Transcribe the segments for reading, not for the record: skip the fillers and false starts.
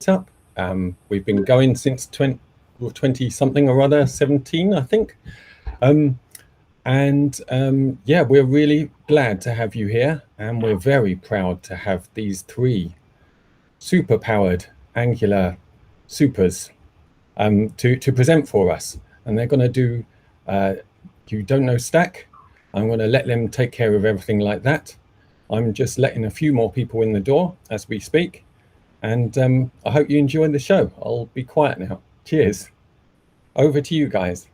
meetup. We've been going since 20 something or other, 17, I think. Yeah, we're really glad to have you here, and we're very proud to have these three super powered Angular supers to present for us. And they're going to do You Don't Know Stack. I'm going to let them take care of everything like that. I'm just letting a few more people in the door as we speak. And I hope you enjoy the show. I'll be quiet now. Cheers. Over to you guys.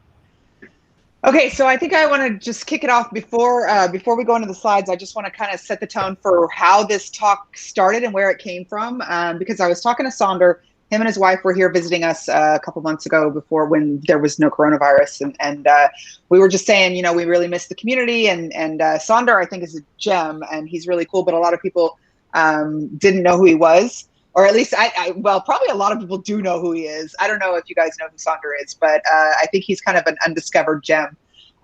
Okay, so I think I want to just kick it off before we go into the slides. I just want to kind of set the tone for how this talk started and where it came from, because I was talking to Sander. Him and his wife were here visiting us a couple months ago before, when there was no coronavirus, and we were just saying, you know, we really miss the community, and Sander, I think, is a gem, and he's really cool, but a lot of people didn't know who he was. Or at least well, probably a lot of people do know who he is. I don't know if you guys know who Sander is, but I think he's kind of an undiscovered gem.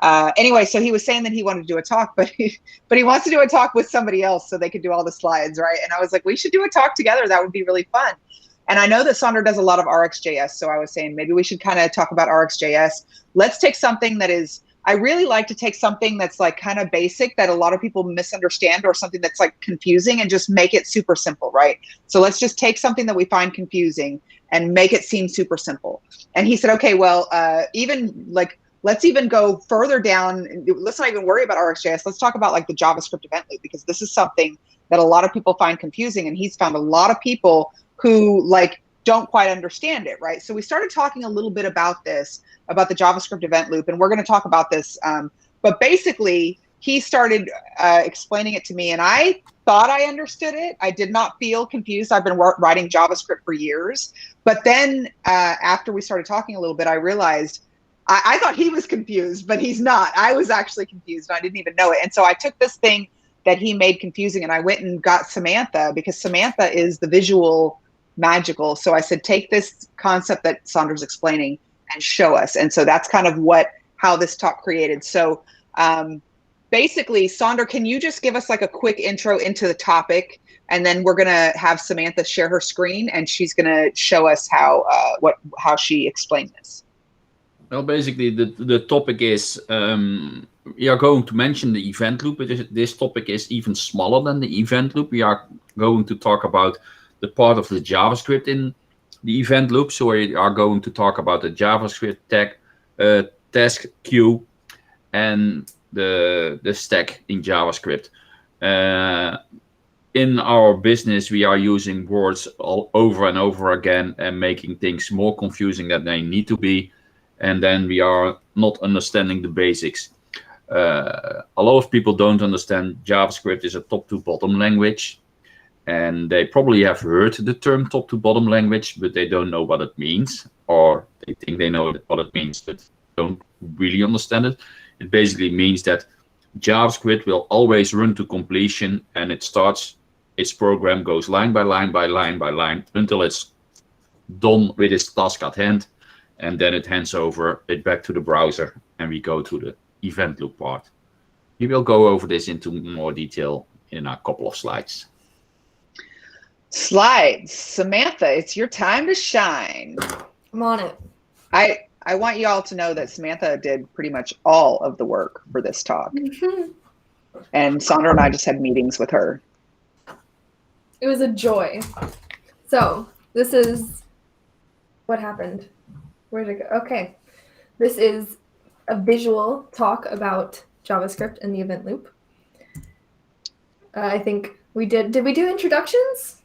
Anyway, so he was saying that he wanted to do a talk, but he wants to do a talk with somebody else so they could do all the slides, right? And I was like, we should do a talk together. That would be really fun. And I know that Sander does a lot of RxJS, so I was saying maybe we should kind of talk about RxJS. Let's take something that is, I really like to take something that's like kind of basic that a lot of people misunderstand, or something that's like confusing, and just make it super simple, right? So let's just take something that we find confusing and make it seem super simple. And he said, okay, well, let's even go further down. Let's not even worry about RxJS. Let's talk about like the JavaScript event loop, because this is something that a lot of people find confusing, and he's found a lot of people who like don't quite understand it, right? So we started talking a little bit about this, about the JavaScript event loop, and we're going to talk about this. But basically, he started explaining it to me, and I thought I understood it. I did not feel confused. I've been writing JavaScript for years. But then after we started talking a little bit, I realized I thought he was confused, but he's not. I was actually confused, and I didn't even know it. And so I took this thing that he made confusing, and I went and got Samantha, because Samantha is the visual magical. So I said, take this concept that Sander's explaining and show us. And so that's kind of how this talk created. So basically, Sander, can you just give us like a quick intro into the topic, and then we're gonna have Samantha share her screen, and she's gonna show us how she explained this. Well, basically, the topic is, we are going to mention the event loop. This topic is even smaller than the event loop. We are going to talk about the part of the JavaScript in the event loop. So we are going to talk about the JavaScript task queue and the stack in JavaScript. In our business, we are using words all over and over again and making things more confusing than they need to be. And then we are not understanding the basics. A lot of people don't understand JavaScript is a top-to-bottom language. And they probably have heard the term top-to-bottom language, but they don't know what it means, or they think they know what it means, but don't really understand it. It basically means that JavaScript will always run to completion, and its program goes line by line by line by line until it's done with its task at hand, and then it hands over it back to the browser, and we go to the event loop part. We will go over this into more detail in a couple of slides. Slides. Samantha, it's your time to shine. I'm on it. I want you all to know that Samantha did pretty much all of the work for this talk. And Sander and I just had meetings with her. It was a joy. So this is what happened. Where'd it go? Okay. This is a visual talk about JavaScript and the event loop. I think we did we do introductions?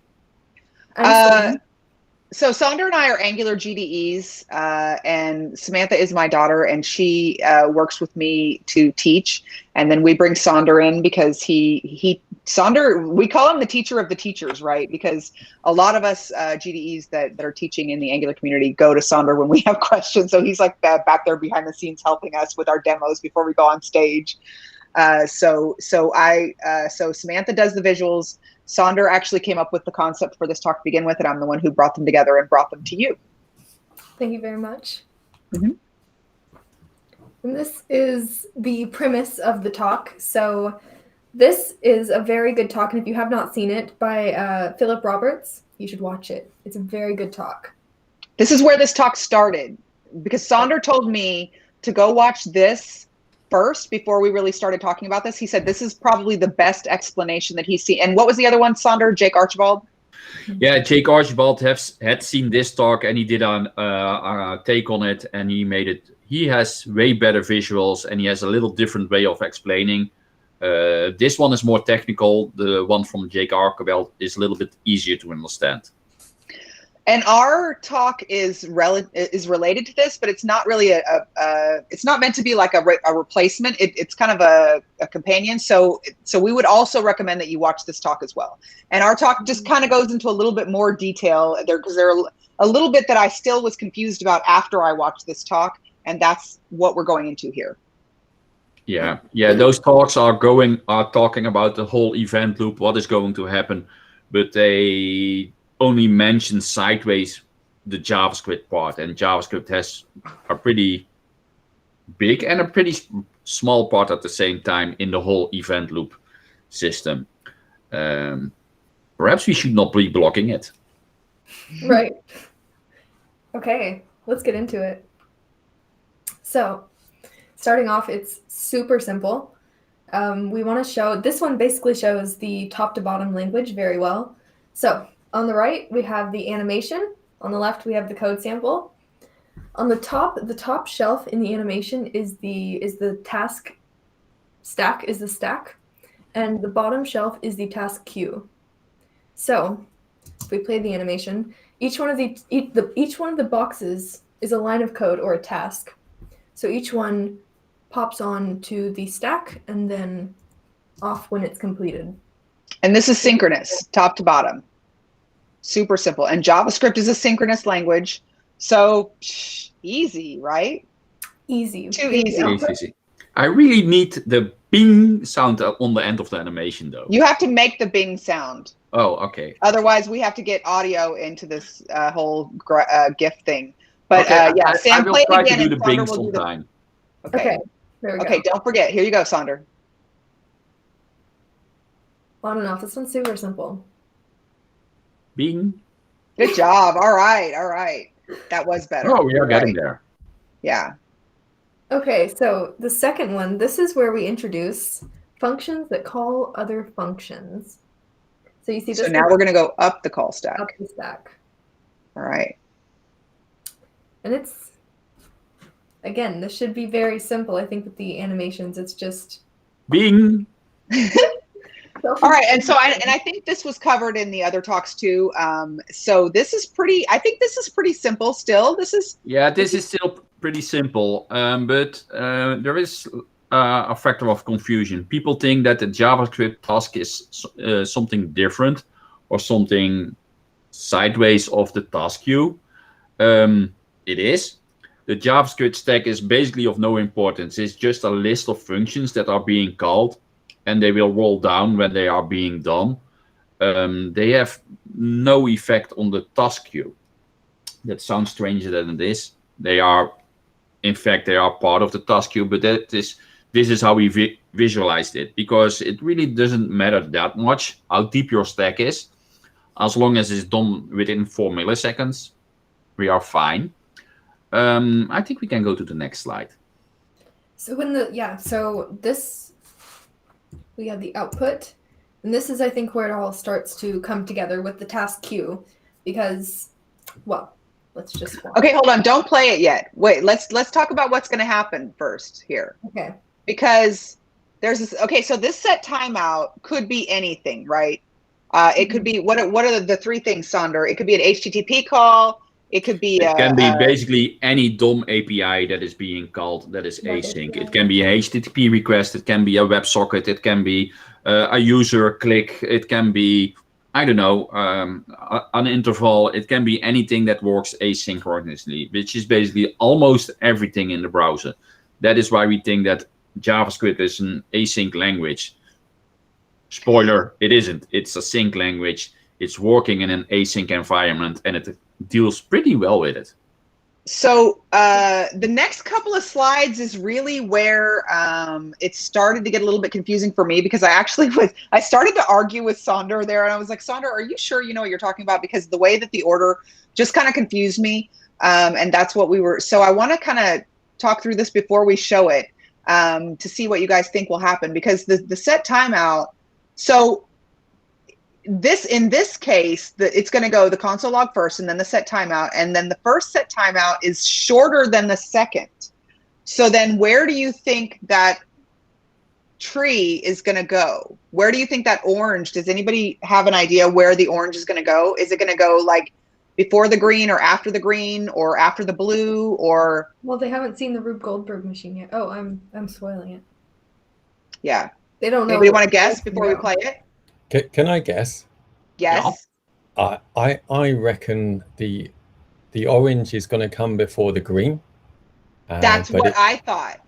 So Sander and I are Angular GDEs, and Samantha is my daughter, and she works with me to teach. And then we bring Sander in because Sander, we call him the teacher of the teachers, right? Because a lot of us GDEs that are teaching in the Angular community go to Sander when we have questions. So he's like back there behind the scenes helping us with our demos before we go on stage. So Samantha does the visuals. Sander actually came up with the concept for this talk to begin with, and I'm the one who brought them together and brought them to you. Thank you very much. Mm-hmm. And this is the premise of the talk. So This is a very good talk, and if you have not seen it by Philip Roberts, you should watch it. It's a very good talk. This is where this talk started, because Sander told me to go watch this first before we really started talking about this. He said this is probably the best explanation that he's seen. And what was the other one, Sander? Jake Archibald? Yeah, Jake Archibald had seen this talk, and he did a take on it, and he made it. He has way better visuals, and he has a little different way of explaining. This one is more technical. The one from Jake Archibald is a little bit easier to understand. And our talk is related to this, but it's not really it's not meant to be like a replacement. It's kind of a companion. So we would also recommend that you watch this talk as well. And our talk just kind of goes into a little bit more detail there, because there are a little bit that I still was confused about after I watched this talk, and that's what we're going into here. Yeah. Those talks are talking about the whole event loop, what is going to happen, but they only mention sideways the JavaScript part, and JavaScript has a pretty big and a pretty small part at the same time in the whole event loop system. Perhaps we should not be blocking it. Right. Okay, let's get into it. So, starting off, it's super simple. We want to show, this one basically shows the top to bottom language very well. So, on the right, we have the animation. On the left, we have the code sample. On the top shelf in the animation is the task stack, and the bottom shelf is the task queue. So, if we play the animation, each one of the boxes is a line of code or a task. So each one pops on to the stack and then off when it's completed. And this is synchronous, top to bottom. Super simple. And JavaScript is a synchronous language. So easy, right? Easy. Too easy. Easy. I really need the ping sound on the end of the animation, though. You have to make the bing sound. Oh, okay. Otherwise, we have to get audio into this whole GIF thing. But Okay, yeah, Sam, I will play it try again, to do and the Sander bing will do the- sometime. Okay, there we go. Okay, don't forget. Here you go, Sander. On and off. This one's super simple. Bing. Good job. All right. That was better. Oh, we are getting there. Yeah. Okay, so the second one, this is where we introduce functions that call other functions. So you see this. So now we're going to go up the call stack. Up the stack. All right. And it's, again, this should be very simple. I think with the animations, it's just Bing. All right, and so I think this was covered in the other talks too. So this is I think this is pretty simple still. This is still pretty simple, but there is a factor of confusion. People think that the JavaScript task is something different or something sideways of the task queue. It is. The JavaScript stack is basically of no importance. It's just a list of functions that are being called, and they will roll down when they are being done. They have no effect on the task queue. That sounds stranger than it is. They are, in fact, they are part of the task queue, but this is how we visualized it, because it really doesn't matter that much how deep your stack is. As long as it's done within 4 milliseconds, we are fine. I think we can go to the next slide. So so this, we have the output, and this is, I think, where it all starts to come together with the task queue, because, well, let's just watch. Okay, hold on, don't play it yet. Wait, let's talk about what's going to happen first here. Okay. Because there's this. Okay, so this set timeout could be anything, right? It could be what are the three things, Sander? It could be an HTTP call. It could be. It can be basically any DOM API that is being called that is async. It can be a HTTP request. It can be a WebSocket. It can be a user click. It can be, I don't know, an interval. It can be anything that works asynchronously, which is basically almost everything in the browser. That is why we think that JavaScript is an async language. Spoiler, it isn't. It's a sync language. It's working in an async environment, and it deals pretty well with it. So the next couple of slides is really where it started to get a little bit confusing for me, because I started to argue with Sander there, and I was like, Sander, are you sure you know what you're talking about? Because the way that the order just kind of confused me, and that's what we were. So I want to kind of talk through this before we show it to see what you guys think will happen, because the set timeout. So in this case, it's going to go the console log first, and then the set timeout, and then the first set timeout is shorter than the second. So then where do you think that tree is going to go? Where do you think that orange, does anybody have an idea where the orange is going to go? Is it going to go like before the green, or after the green, or after the blue, or? Well, they haven't seen the Rube Goldberg machine yet. Oh, I'm spoiling it. Yeah. They don't know. Anybody want to guess before we play it? Can I guess? Yes. I reckon the orange is going to come before the green. That's what I thought.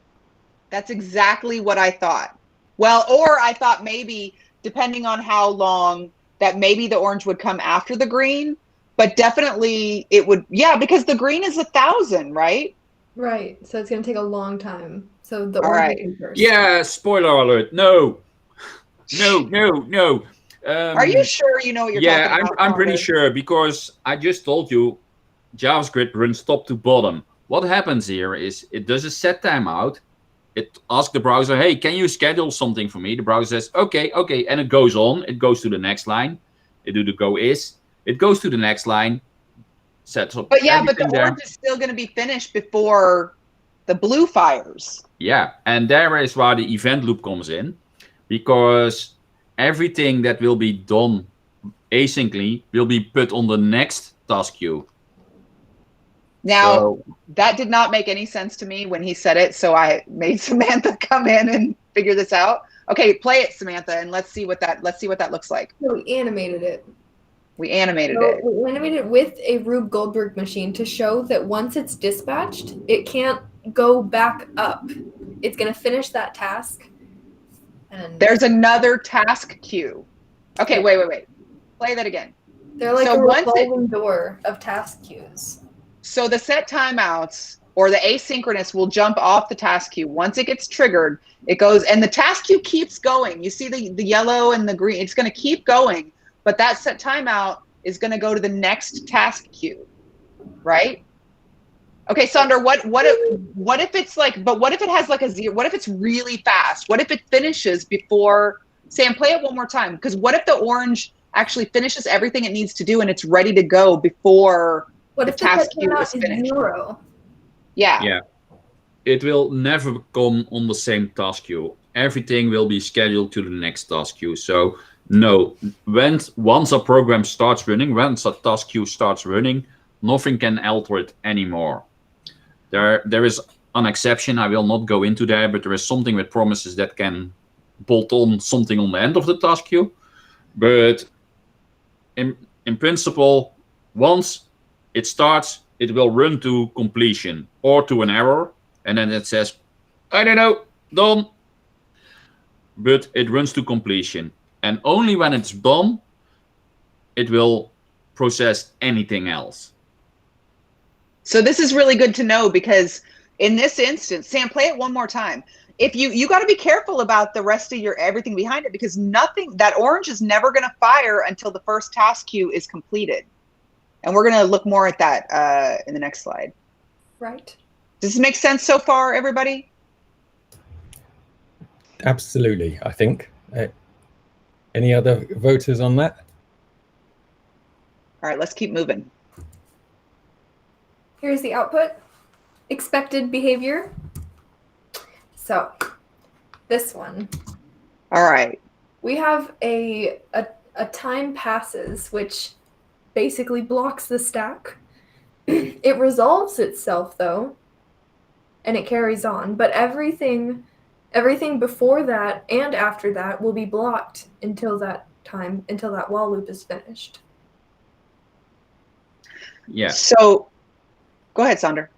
That's exactly what I thought. Well, or I thought maybe, depending on how long, that maybe the orange would come after the green, but definitely it would. Yeah, because the green is 1,000, right? Right. So it's going to take a long time. So the All orange right. will be first. Yeah, spoiler alert. No. Are you sure you know what you're talking about? I'm pretty sure, because I just told you JavaScript runs top to bottom. What happens here is it does a set timeout. It asks the browser, hey, can you schedule something for me? The browser says, okay, and it goes on. It goes to the next line. It do the go is. It goes to the next line. Sets up. But yeah, but the there. orange is still going to be finished before the blue fires. Yeah, and there is where the event loop comes in, because everything that will be done asynchronously will be put on the next task queue. Now, that did not make any sense to me when he said it, so I made Samantha come in and figure this out. Okay, play it, Samantha, and let's see what that looks like. So we animated it. We animated it. We animated it with a Rube Goldberg machine to show that once it's dispatched, it can't go back up. It's going to finish that task. And there's another task queue. Okay, wait. Play that again. They're like a revolving door of task queues. So the set timeouts or the asynchronous will jump off the task queue. Once it gets triggered, it goes, and the task queue keeps going. You see the yellow and the green. It's going to keep going, but that set timeout is going to go to the next task queue, right? Okay, Sander, what if it's like, but what if it has like a zero? What if it's really fast? What if it finishes before? Sam, play it one more time, because what if the orange actually finishes everything it needs to do and it's ready to go before the task queue is finished? Zero? Yeah. It will never come on the same task queue. Everything will be scheduled to the next task queue. So no, once a program starts running, once a task queue starts running, nothing can alter it anymore. There is an exception. I will not go into there, but there is something with promises that can bolt on something on the end of the task queue. But in principle, once it starts, it will run to completion or to an error, and then it says, I don't know, done. But it runs to completion, and only when it's done, it will process anything else. So this is really good to know, because in this instance, Sam, play it one more time. If you got to be careful about the rest of everything behind it, because that orange is never going to fire until the first task queue is completed. And we're going to look more at that in the next slide. Right. Does this make sense so far, everybody? Absolutely, I think. Any other voters on that? All right, let's keep moving. Here's the output. Expected behavior. So this one. All right. We have a time passes, which basically blocks the stack. It resolves itself though, and it carries on, but everything before that and after that will be blocked until that while loop is finished. Yeah. So go ahead, Sander.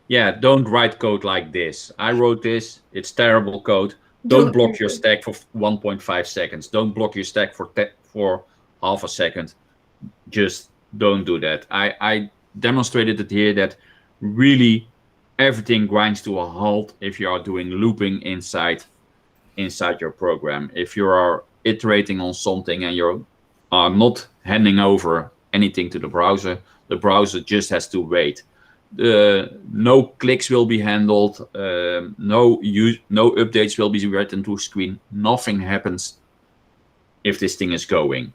Yeah, don't write code like this. I wrote this. It's terrible code. Don't block your stack for 1.5 seconds. Don't block your stack for half a second. Just don't do that. I demonstrated it here that really everything grinds to a halt if you are doing looping inside your program. If you are iterating on something and you are not handing over anything to the browser just has to wait. No clicks will be handled. No updates will be written to screen. Nothing happens if this thing is going.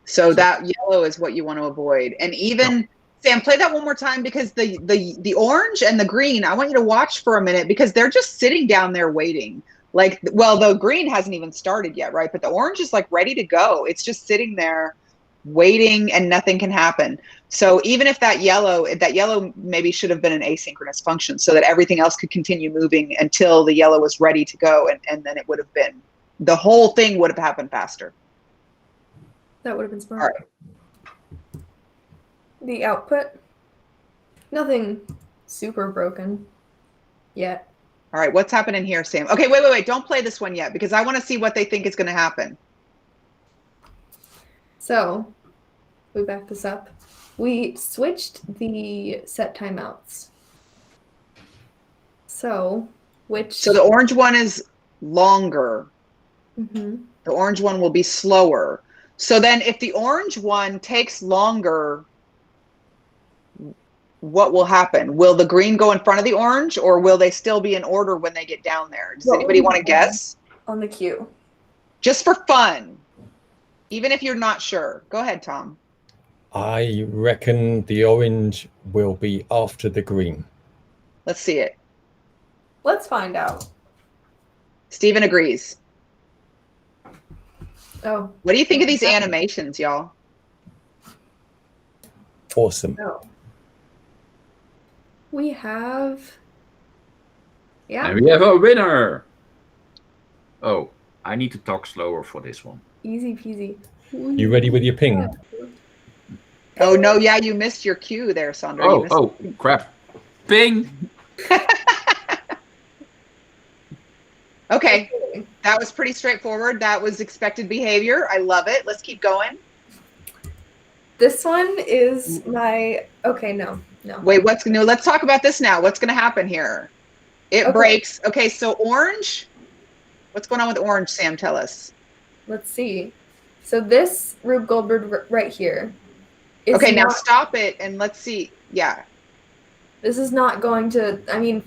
So that yellow is what you want to avoid. And even Sam, play that one more time, because the orange and the green, I want you to watch for a minute, because they're just sitting down there waiting. Like, well, the green hasn't even started yet, right? But the orange is like ready to go. It's just sitting there waiting and nothing can happen. So even if that yellow maybe should have been an asynchronous function so that everything else could continue moving until the yellow was ready to go. And then it would have been, the whole thing would have happened faster. That would have been smart. All right. The output, nothing super broken yet. All right, what's happening here, Sam? Okay, wait. Don't play this one yet, because I want to see what they think is going to happen. So, we back this up. We switched the set timeouts. So the orange one is longer. Mm-hmm. The orange one will be slower. So then if the orange one takes longer, what will happen? Will the green go in front of the orange, or will they still be in order when they get down there? Does anybody want to guess? On the queue. Just for fun, even if you're not sure. Go ahead, Tom. I reckon the orange will be after the green. Let's see it. Let's find out. Steven agrees. Oh. What do you think of these animations, y'all? Awesome. Oh. We have... Yeah. And we have a winner. Oh, I need to talk slower for this one. Easy peasy. You ready with your ping? Oh, no, yeah, you missed your cue there, Sander. Oh, crap. Ping. Okay, that was pretty straightforward. That was expected behavior. I love it. Let's keep going. This one is my... Okay, no. Wait, let's talk about this now. What's going to happen here? It breaks. Okay, so orange. What's going on with orange, Sam? Tell us. Let's see. So this Rube Goldberg right here. Okay, now stop it and let's see. Yeah. This is not going to... I mean,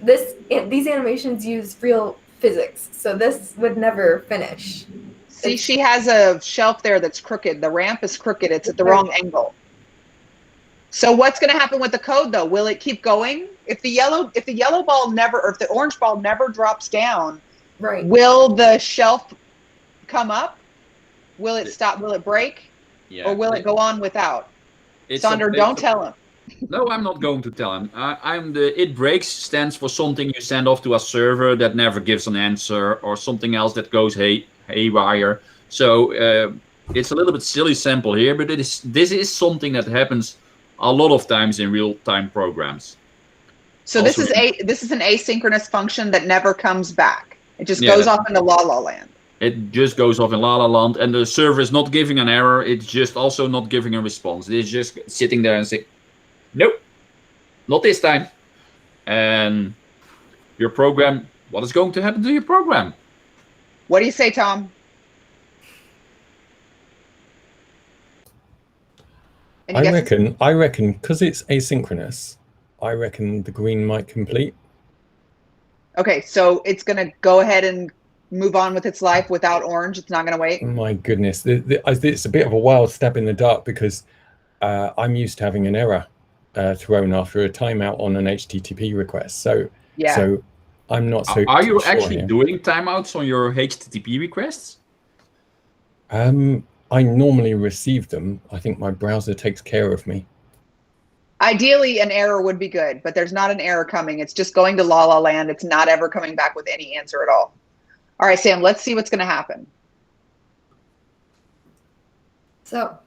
these animations use real physics, so this would never finish. See, she has a shelf there that's crooked. The ramp is crooked. It's at the wrong angle. So what's going to happen with the code, though? Will it keep going? If the yellow ball never, or if the orange ball never drops down, right? Will the shelf come up? Will it stop? Will it break? Yeah. Or will it go on without? Sander, don't tell him. No, I'm not going to tell him. It breaks stands for something you send off to a server that never gives an answer, or something else that goes haywire. So it's a little bit silly sample here, but this is something that happens a lot of times in real-time programs. So this is an asynchronous function that never comes back. It just goes off into La La Land. It just goes off in La La Land, and the server is not giving an error. It's just also not giving a response. It's just sitting there and saying, nope, not this time. And your program, what is going to happen to your program? What do you say, Tom? I reckon, because it's asynchronous, I reckon the green might complete. Okay, so it's going to go ahead and move on with its life without orange. It's not going to wait. My goodness, it's a bit of a wild stab in the dark, because I'm used to having an error thrown after a timeout on an HTTP request. So yeah. So I'm not so. Are you sure actually here. doing timeouts on your HTTP requests? I normally receive them. I think my browser takes care of me. Ideally, an error would be good, but there's not an error coming. It's just going to La La Land. It's not ever coming back with any answer at all. All right, Sam, let's see what's going to happen. So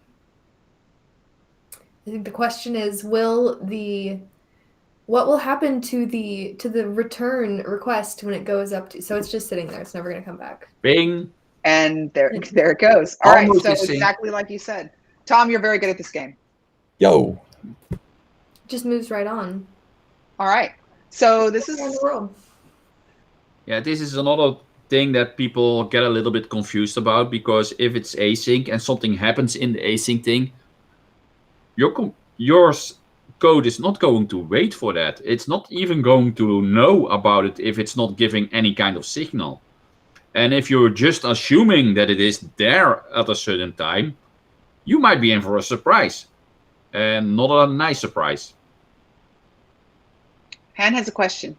I think the question is, what will happen to the return request when it goes up to, so it's just sitting there, it's never going to come back. Bing. And there it goes. All right, so exactly like you said. Tom, you're very good at this game. Yo. just moves right on. All right. So this is Around the world. Yeah, this is another thing that people get a little bit confused about, because if it's async and something happens in the async thing, your code is not going to wait for that. It's not even going to know about it if it's not giving any kind of signal. And if you're just assuming that it is there at a certain time, you might be in for a surprise, and not a nice surprise. Han has a question.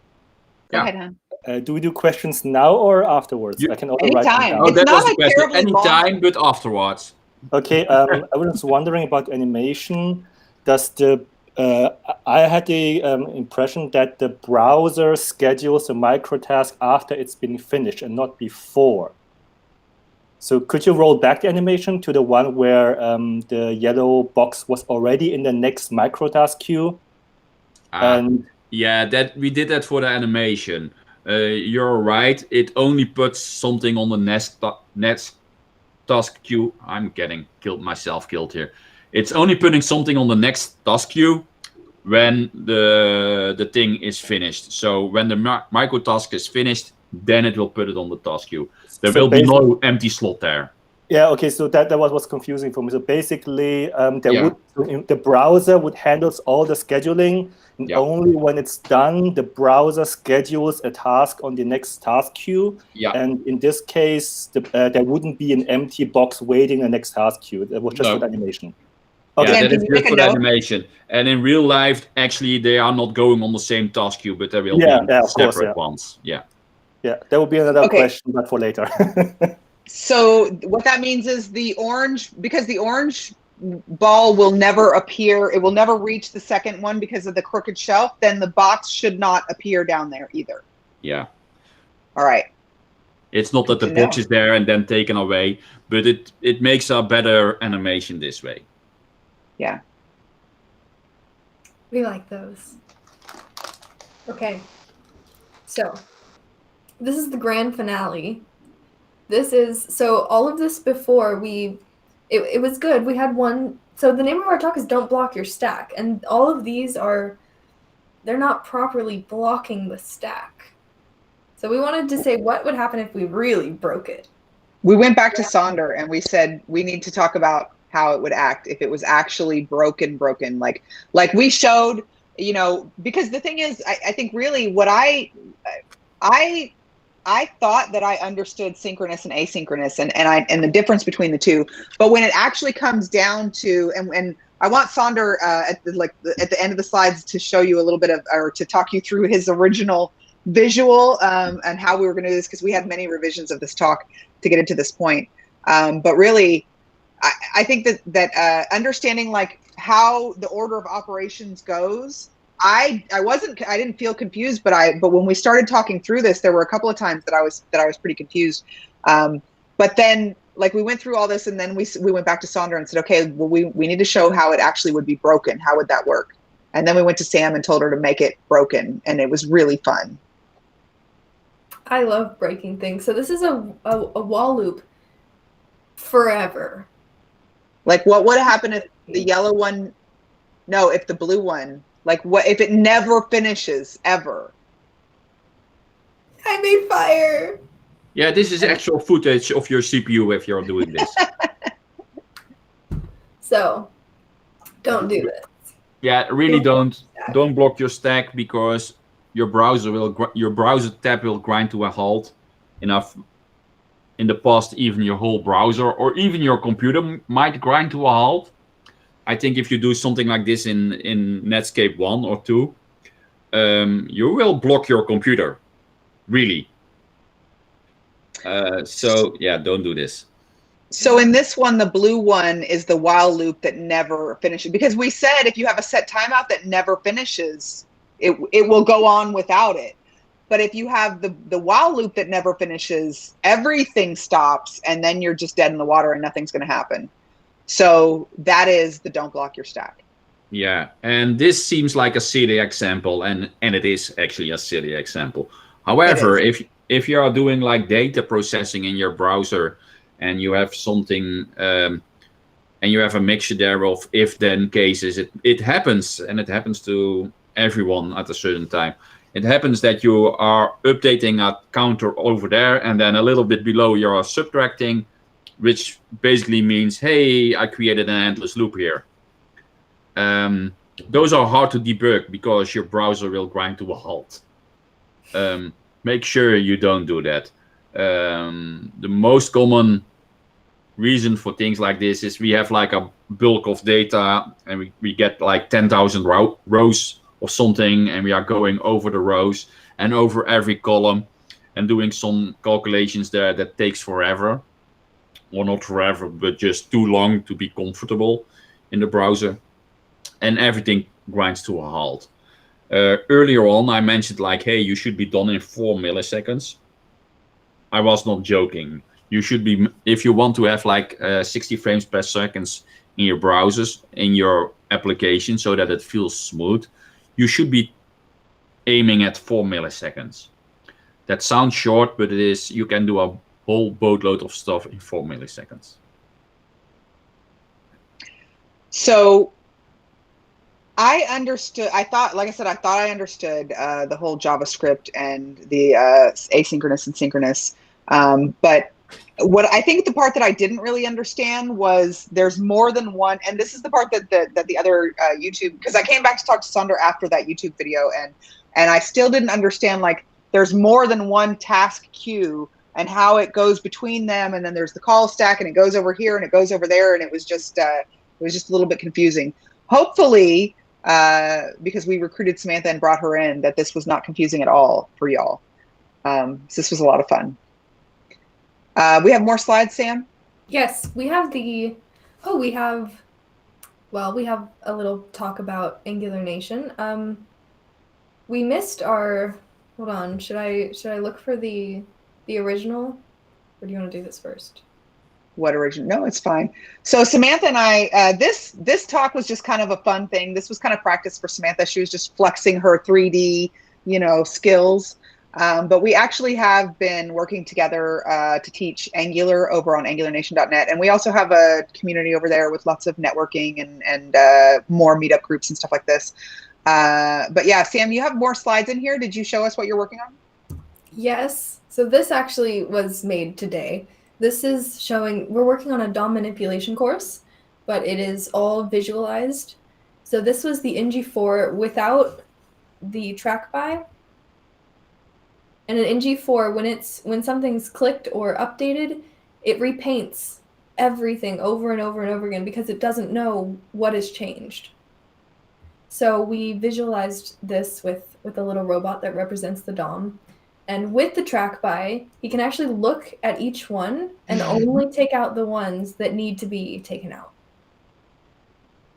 Go Yeah. ahead, Han. Do we do questions now or afterwards? I can also write them Anytime. down. Oh, It's that not was the like question. terribly long. Anytime, but afterwards. Okay, I was wondering about animation. Does the I had the impression that the browser schedules a microtask after it's been finished and not before. So could you roll back the animation to the one where the yellow box was already in the next microtask queue? And yeah, that we did that for the animation. You're right. It only puts something on the next task queue. I'm getting myself killed here. It's only putting something on the next task queue when the thing is finished. So when the micro task is finished, then it will put it on the task queue. There will be no empty slot there. Yeah, okay, so that was what's confusing for me. So basically, Yeah. the browser would handle all the scheduling, and Yeah. only when it's done, the browser schedules a task on the next task queue. Yeah. And in this case, there wouldn't be an empty box waiting the next task queue. That was just No. for the animation. Yeah, Dan, that can is you just make a for the note? animation. And in real life, actually, they are not going on the same task queue, but there will Yeah, be of course, separate yeah. ones. Yeah. Yeah, that would be another Okay. question, but for later. So what that means is because the orange ball will never appear, it will never reach the second one because of the crooked shelf, then the box should not appear down there either. Yeah. All right. It's not that the Good to box know. is there and then taken away, but it makes a better animation this way. Yeah. We like those. Okay. So, this is the grand finale. So all of this before it was good. We had one, so the name of our talk is Don't Block Your Stack. And all of these they're not properly blocking the stack. So we wanted to say what would happen if we really broke it. We went back to Sander and we said we need to talk about how it would act if it was actually broken. Like we showed, because the thing is, I think really what I thought that I understood synchronous and asynchronous and the difference between the two. But when it actually comes down to, and I want Sander at the end of the slides to show you a little bit or to talk you through his original visual and how we were going to do this, because we had many revisions of this talk to get into this point. But really, I think that understanding like how the order of operations goes, I didn't feel confused, but when we started talking through this, there were a couple of times that I was pretty confused. But then like we went through all this and then we went back to Sander and said, okay, well, we need to show how it actually would be broken. How would that work? And then we went to Sam and told her to make it broken, and it was really fun. I love breaking things. So this is a while loop forever. Like what would happen if the yellow one, no, if the blue one, like what if it never finishes ever? I made fire. Yeah, this is actual footage of your CPU if you're doing this. So don't do this. Yeah, really don't block your stack, because your browser tab will grind to a halt. In the past, even your whole browser or even your computer might grind to a halt. I think if you do something like this in Netscape 1 or 2, you will block your computer, really. So yeah, don't do this. So in this one, the blue one is the while loop that never finishes, because we said if you have a set timeout that never finishes, it will go on without it. But if you have the while loop that never finishes, everything stops and then you're just dead in the water and nothing's going to happen. So that is the don't block your stack. Yeah, and this seems like a silly example, and it is actually a silly example. However, if you are doing like data processing in your browser and you have something, and and you have a mixture there of if-then cases. It happens, and it happens to everyone at a certain time. It happens that you are updating a counter over there, and then a little bit below you are subtracting, which basically means, hey, I created an endless loop here. Those are hard to debug because your browser will grind to a halt. Make sure you don't do that. The most common reason for things like this is we have like a bulk of data, and we get like 10,000 rows or something, and we are going over the rows and over every column and doing some calculations there that takes forever. Or not forever, but just too long to be comfortable in the browser. And everything grinds to a halt. Earlier on, I mentioned like, hey, you should be done in 4 milliseconds. I was not joking. You should be, if you want to have like 60 frames per second in your browsers, in your application, so that it feels smooth, you should be aiming at 4 milliseconds. That sounds short, but it is. You can do a whole boatload of stuff in 4 milliseconds. So I understood, I thought I understood the whole JavaScript and the asynchronous and synchronous. But what I think the part that I didn't really understand was there's more than one, and this is the part that the other YouTube, because I came back to talk to Sander after that YouTube video, and I still didn't understand, like, there's more than one task queue and how it goes between them, and then there's the call stack, and it goes over here and it goes over there, and it was just a little bit confusing. Hopefully, because we recruited Samantha and brought her in, that this was not confusing at all for y'all. So this was a lot of fun. We have more slides, Sam? Yes, we have we have a little talk about Angular Nation. We missed our, hold on, should I look for the original, or do you want to do this first? What original? No, it's fine. So Samantha and I, this talk was just kind of a fun thing. This was kind of practice for Samantha. She was just flexing her 3D, skills. But we actually have been working together to teach Angular over on angularnation.net. And we also have a community over there with lots of networking and more meetup groups and stuff like this. But yeah, Sam, you have more slides in here. Did you show us what you're working on? Yes. So this actually was made today. This is showing, we're working on a DOM manipulation course, but it is all visualized. So this was the ng4 without the track by. And an ng4, when something's clicked or updated, it repaints everything over and over and over again because it doesn't know what has changed. So we visualized this with a little robot that represents the DOM. And with the track by, he can actually look at each one and only take out the ones that need to be taken out.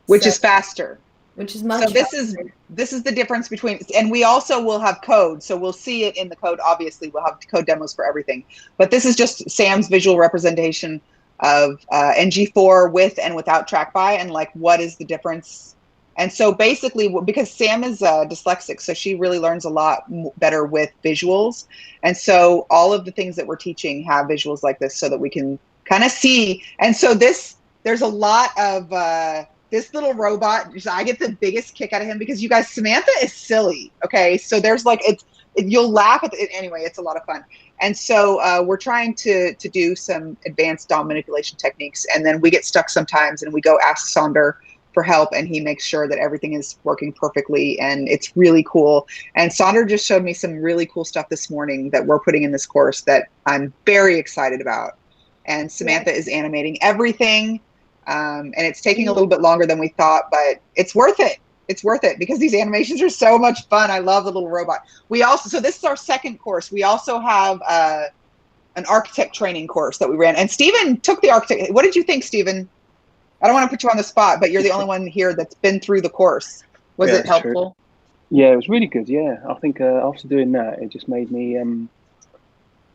Which is faster. Which is much faster. This is the difference between, and we also will have code, so we'll see it in the code. Obviously, we'll have code demos for everything. But this is just Sam's visual representation of ng4 with and without track by, and like what is the difference. And so basically, because Sam is dyslexic, so she really learns a lot better with visuals. And so all of the things that we're teaching have visuals like this so that we can kind of see. And so there's a lot of, this little robot, I get the biggest kick out of him because you guys, Samantha is silly, okay? So there's like, you'll laugh at it anyway, it's a lot of fun. And so we're trying to do some advanced DOM manipulation techniques, and then we get stuck sometimes and we go ask Sander for help, and he makes sure that everything is working perfectly, and it's really cool. And Sander just showed me some really cool stuff this morning that we're putting in this course that I'm very excited about. And Samantha is animating everything, and it's taking a little bit longer than we thought, but it's worth it. It's worth it because these animations are so much fun. I love the little robot. We also, so this is our second course. We also have an architect training course that we ran, and Stephen took the architect. What did you think, Stephen? I don't want to put you on the spot, but you're the only one here that's been through the course. Was it helpful? True. Yeah, it was really good. Yeah, I think after doing that, it just made me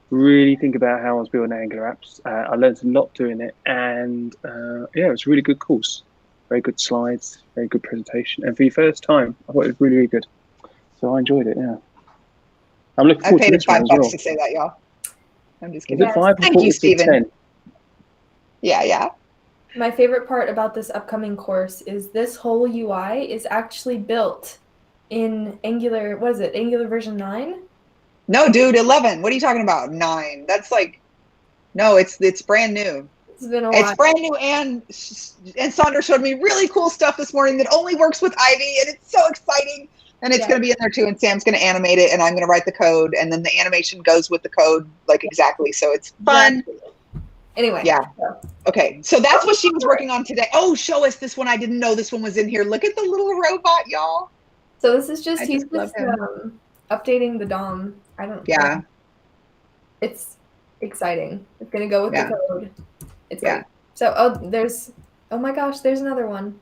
really think about how I was building Angular apps. I learned a lot doing it, and yeah, it was a really good course. Very good slides, very good presentation, and for your first time, I thought it was really, really good. So I enjoyed it. Yeah, I'm looking forward to this one as well. I paid $5 to say that, y'all. I'm just kidding. Was it 5 Thank you, Stephen. 10? Yeah. My favorite part about this upcoming course is this whole UI is actually built in Angular. What is it? Angular version 9? No, dude, 11. What are you talking about? 9. That's like, no, it's brand new. It's been a while. It's brand new, and Sander showed me really cool stuff this morning that only works with Ivy, and it's so exciting. And it's going to be in there too, and Sam's going to animate it, and I'm going to write the code, and then the animation goes with the code, like exactly. So it's fun. Exactly. Anyway. Yeah. Okay. So that's what she was working on today. Oh, show us this one. I didn't know this one was in here. Look at the little robot, y'all. So this is just, he's just updating the DOM. I don't. Yeah. It's exciting. It's going to go with the code. It's great. So, oh my gosh, there's another one.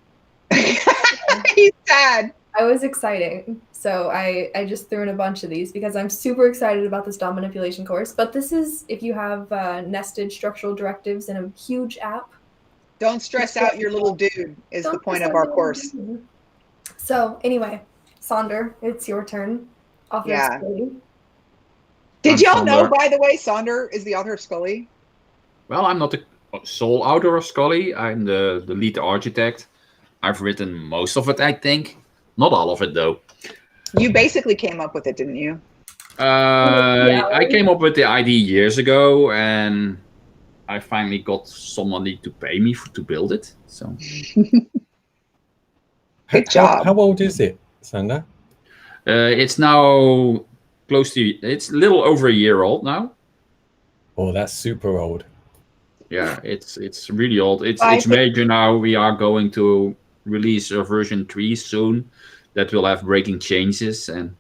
He's sad. I was exciting. So I just threw in a bunch of these because I'm super excited about this DOM manipulation course. But this is if you have nested structural directives in a huge app. Don't stress out your little dude is the point of our course. So anyway, Sander, it's your turn. Author of Scully. Did y'all know, by the way, Sander is the author of Scully? Well, I'm not the sole author of Scully. I'm the lead architect. I've written most of it, I think. Not all of it, though. You basically came up with it, didn't you? I came up with the idea years ago, and I finally got somebody to pay me to build it. So, good job. How old is it, Sander? It's now it's a little over a year old now. Oh, that's super old. Yeah, it's really old. It's major now. We are going to release a version 3 soon that will have breaking changes and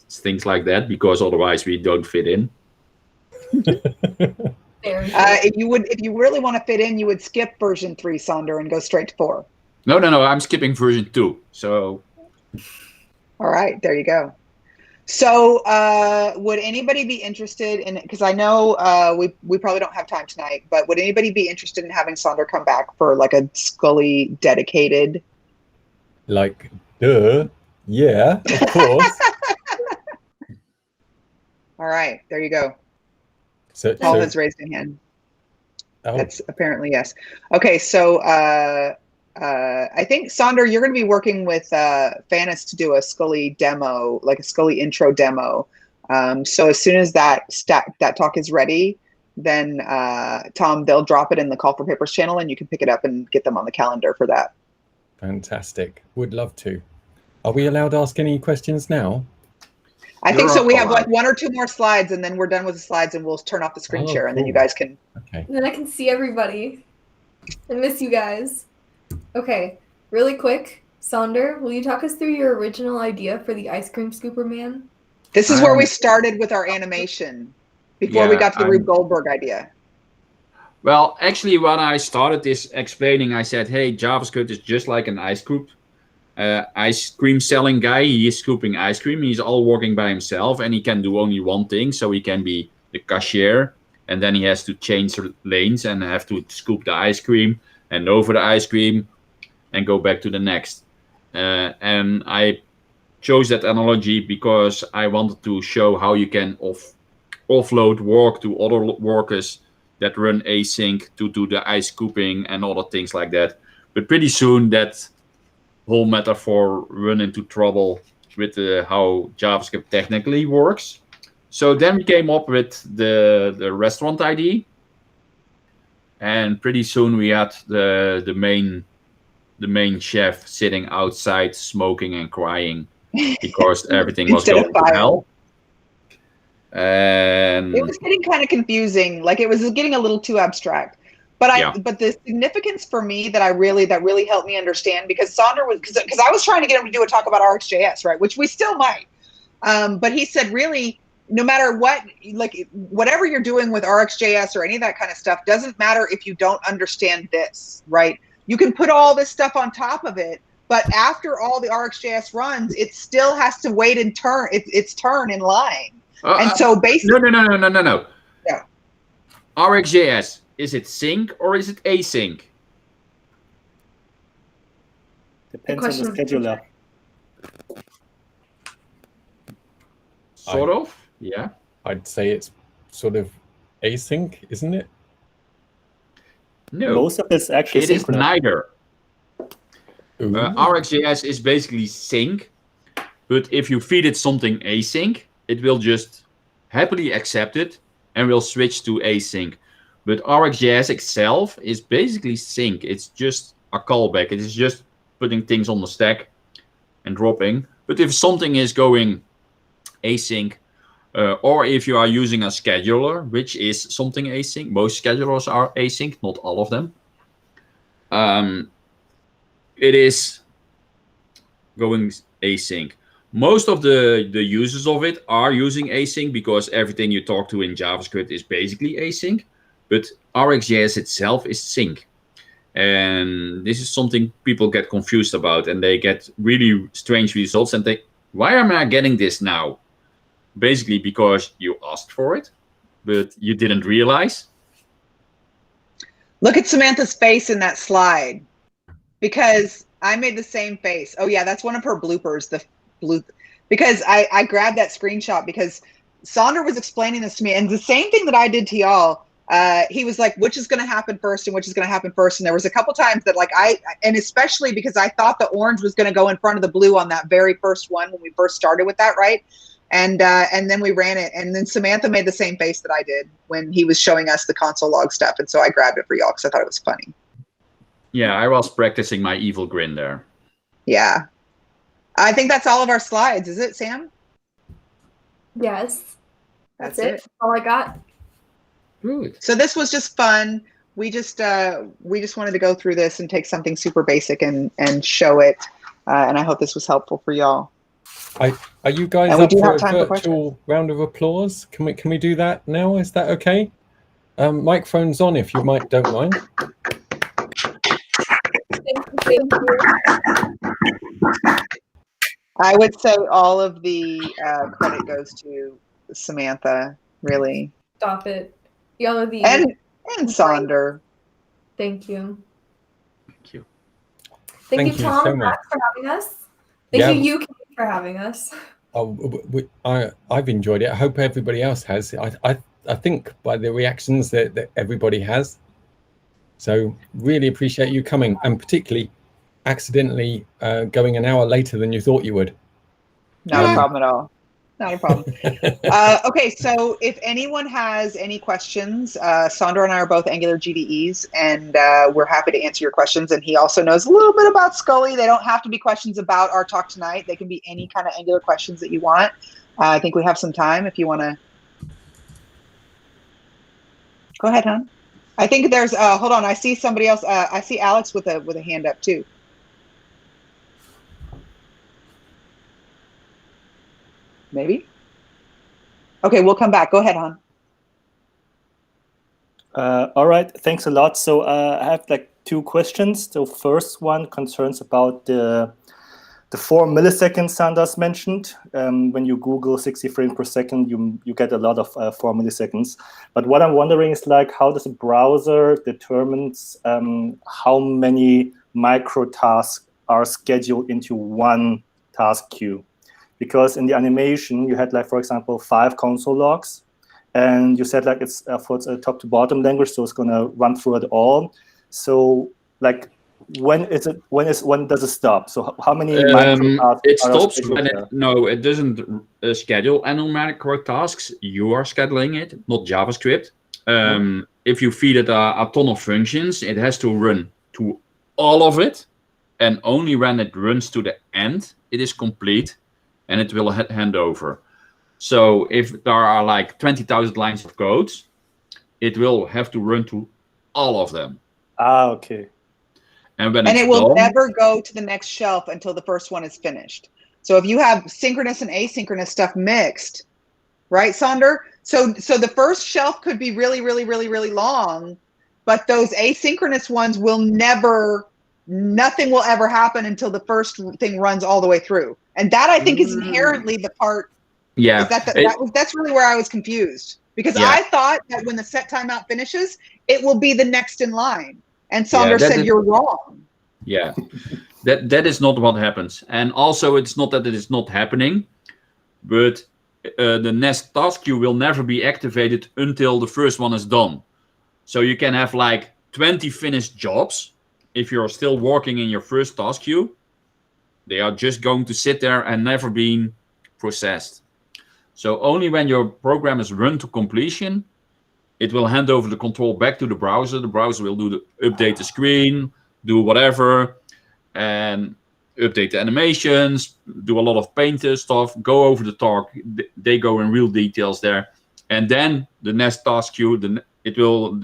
things like that, because otherwise we don't fit in. If you really want to fit in, you would skip version 3, Sander, and go straight to 4. No. I'm skipping version 2. So. All right, there you go. So would anybody be interested in, because I know we probably don't have time tonight, but would anybody be interested in having Sander come back for like a Scully dedicated? Like, duh. Yeah, of course. All right, there you go. So Paul has raised a hand. Oh. That's apparently yes. Okay, so I think, Sander, you're going to be working with Fanis to do a Scully demo, like a Scully intro demo. So as soon as that talk is ready, then Tom, they'll drop it in the Call for Papers channel, and you can pick it up and get them on the calendar for that. Fantastic. Would love to. Are we allowed to ask any questions now? I think so. We have like 1 or 2 more slides, and then we're done with the slides, and we'll turn off the screen share, and then you guys can. Okay. And then I can see everybody. I miss you guys. Okay, really quick, Sander, will you talk us through your original idea for the ice cream scooper man? This is where we started with our animation before we got to the Rube Goldberg idea. Well, actually, when I started this explaining, I said, hey, JavaScript is just like an ice cream selling guy. He is scooping ice cream. He's all working by himself, and he can do only one thing. So he can be the cashier, and then he has to change lanes and have to scoop the ice cream and over the ice cream and go back to the next. And I chose that analogy because I wanted to show how you can offload work to other workers that run async to do the ice scooping and other things like that. But pretty soon that whole metaphor run into trouble with how JavaScript technically works. So then we came up with the restaurant ID. And pretty soon we had the main chef sitting outside smoking and crying because everything was going to hell. And it was getting kind of confusing. Like it was getting a little too abstract. But the significance for me that really helped me understand, because Sander was, because I was trying to get him to do a talk about RxJS, right? Which we still might. But he said, really, no matter what, like whatever you're doing with RxJS or any of that kind of stuff, doesn't matter if you don't understand this, right? You can put all this stuff on top of it, but after all the RxJS runs, it still has to wait and turn its turn in line. And so basically, no. Yeah. RxJS, is it sync or is it async? Depends on the scheduler. Sort of, yeah. I'd say it's sort of async, isn't it? No, Most of it's actually it is synchronous. neither. Ooh. RxJS is basically sync, but if you feed it something async, it will just happily accept it and will switch to async. But RxJS itself is basically sync. It's just a callback. It is just putting things on the stack and dropping. But if something is going async, or if you are using a scheduler, which is something async, most schedulers are async, not all of them. It is going async. Most of the users of it are using async because everything you talk to in JavaScript is basically async. But RxJS itself is sync. And this is something people get confused about, and they get really strange results and think, why am I getting this now? Basically because you asked for it, but you didn't realize. Look at Samantha's face in that slide, because I made the same face. Oh yeah, that's one of her bloopers. Because I grabbed that screenshot because Sander was explaining this to me, and the same thing that I did to y'all. He was like, which is going to happen first and which is going to happen first. And there was a couple times that and especially because I thought the orange was going to go in front of the blue on that very first one when we first started with that, right? And then we ran it. And then Samantha made the same face that I did when he was showing us the console log stuff. And so I grabbed it for y'all because I thought it was funny. Yeah, I was practicing my evil grin there. Yeah. I think that's all of our slides. Is it, Sam? Yes. That's it. it. That's all I got. Good. So this was just fun. We just wanted to go through this and take something super basic and show it. And I hope this was helpful for y'all. Are you guys up for a virtual round of applause? Can we do that now? Is that okay? Microphone's on if you don't mind. Thank you. I would say all of the credit goes to Samantha, really. Stop it. Y'all are the and Sander. Thank you. Thank you. Thank you, you Tom, so much. for having us. Thank you, Kate, for having us. I've enjoyed it. I hope everybody else has. I think by the reactions that everybody has. So really appreciate you coming, and particularly accidentally going an hour later than you thought you would. Not a problem at all. Not a problem. Okay, so if anyone has any questions, Sander and I are both Angular GDEs, and we're happy to answer your questions. And he also knows a little bit about Scully. They don't have to be questions about our talk tonight. They can be any kind of Angular questions that you want. I think we have some time if you want to. Go ahead, hon. I think there's, hold on, I see somebody else. I see Alex with a hand up too. Maybe? Okay, we'll come back. Go ahead, hon. All right, thanks a lot. So I have like two questions. The first one concerns about the 4 milliseconds Sanders mentioned. When you Google 60 frames per second, you get a lot of 4 milliseconds. But what I'm wondering is like, how does a browser determines how many micro tasks are scheduled into one task queue? Because in the animation, you had like, for example, 5 console logs, and you said like it's for a top to bottom language, so it's gonna run through it all. So like, when does it stop? So how many micro tasks? It stops when it doesn't schedule any micro tasks. You are scheduling it, not JavaScript. If you feed it a ton of functions, it has to run to all of it, and only when it runs to the end, it is complete, and it will hand over. So if there are like 20,000 lines of code, it will have to run to all of them. Ah, okay. And it will never go to the next shelf until the first one is finished. So if you have synchronous and asynchronous stuff mixed, right, Sander? So the first shelf could be really, really, really, really long, but those asynchronous ones will never, nothing will ever happen until the first thing runs all the way through. And that, I think, is inherently the part. Yeah. That's really where I was confused. Because I thought that when the set timeout finishes, it will be the next in line. And Sander said, you're wrong. Yeah, that is not what happens. And also, it's not that it is not happening, but the next task queue will never be activated until the first one is done. So you can have like 20 finished jobs, if you're still working in your first task queue, they are just going to sit there and never being processed. So only when your program is run to completion, it will hand over the control back to the browser. The browser will update the screen, do whatever, and update the animations, do a lot of painter stuff, go over the talk. They go in real details there. And then the next task queue, it will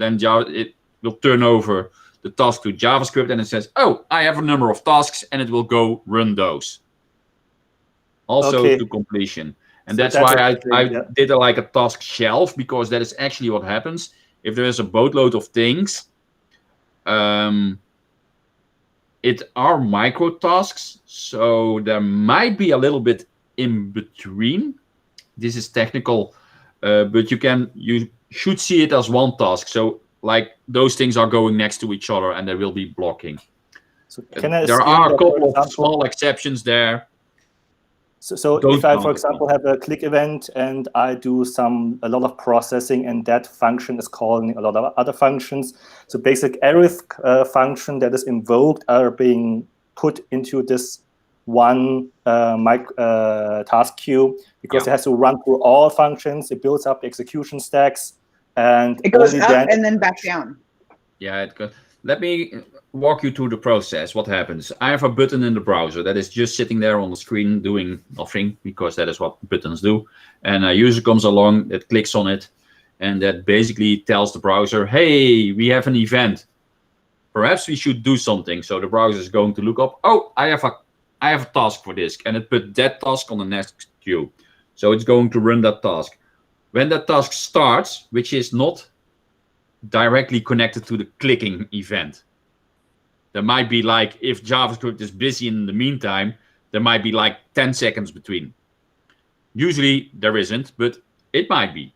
turn over the task to JavaScript, and it says, oh, I have a number of tasks, and it will go run those. Also to completion. And so that's why I did like a task shelf, because that is actually what happens. If there is a boatload of things, it are micro tasks, so there might be a little bit in between. This is technical, but you should see it as one task. So like those things are going next to each other and they will be blocking. So there are a couple of small exceptions there. So if I, for example, have a click event and I do a lot of processing, and that function is calling a lot of other functions. So basic every function that is invoked are being put into this one task queue, because it has to run through all functions. It builds up the execution stacks, and it goes up and then back down. Yeah, it goes. Let me walk you through the process. What happens? I have a button in the browser that is just sitting there on the screen doing nothing, because that is what buttons do. And a user comes along, that clicks on it, and that basically tells the browser, hey, we have an event. Perhaps we should do something. So the browser is going to look up, oh, I have a task for this, and it put that task on the next queue. So it's going to run that task. When that task starts, which is not directly connected to the clicking event, there might be like, if JavaScript is busy in the meantime, there might be like 10 seconds between. Usually there isn't, but it might be.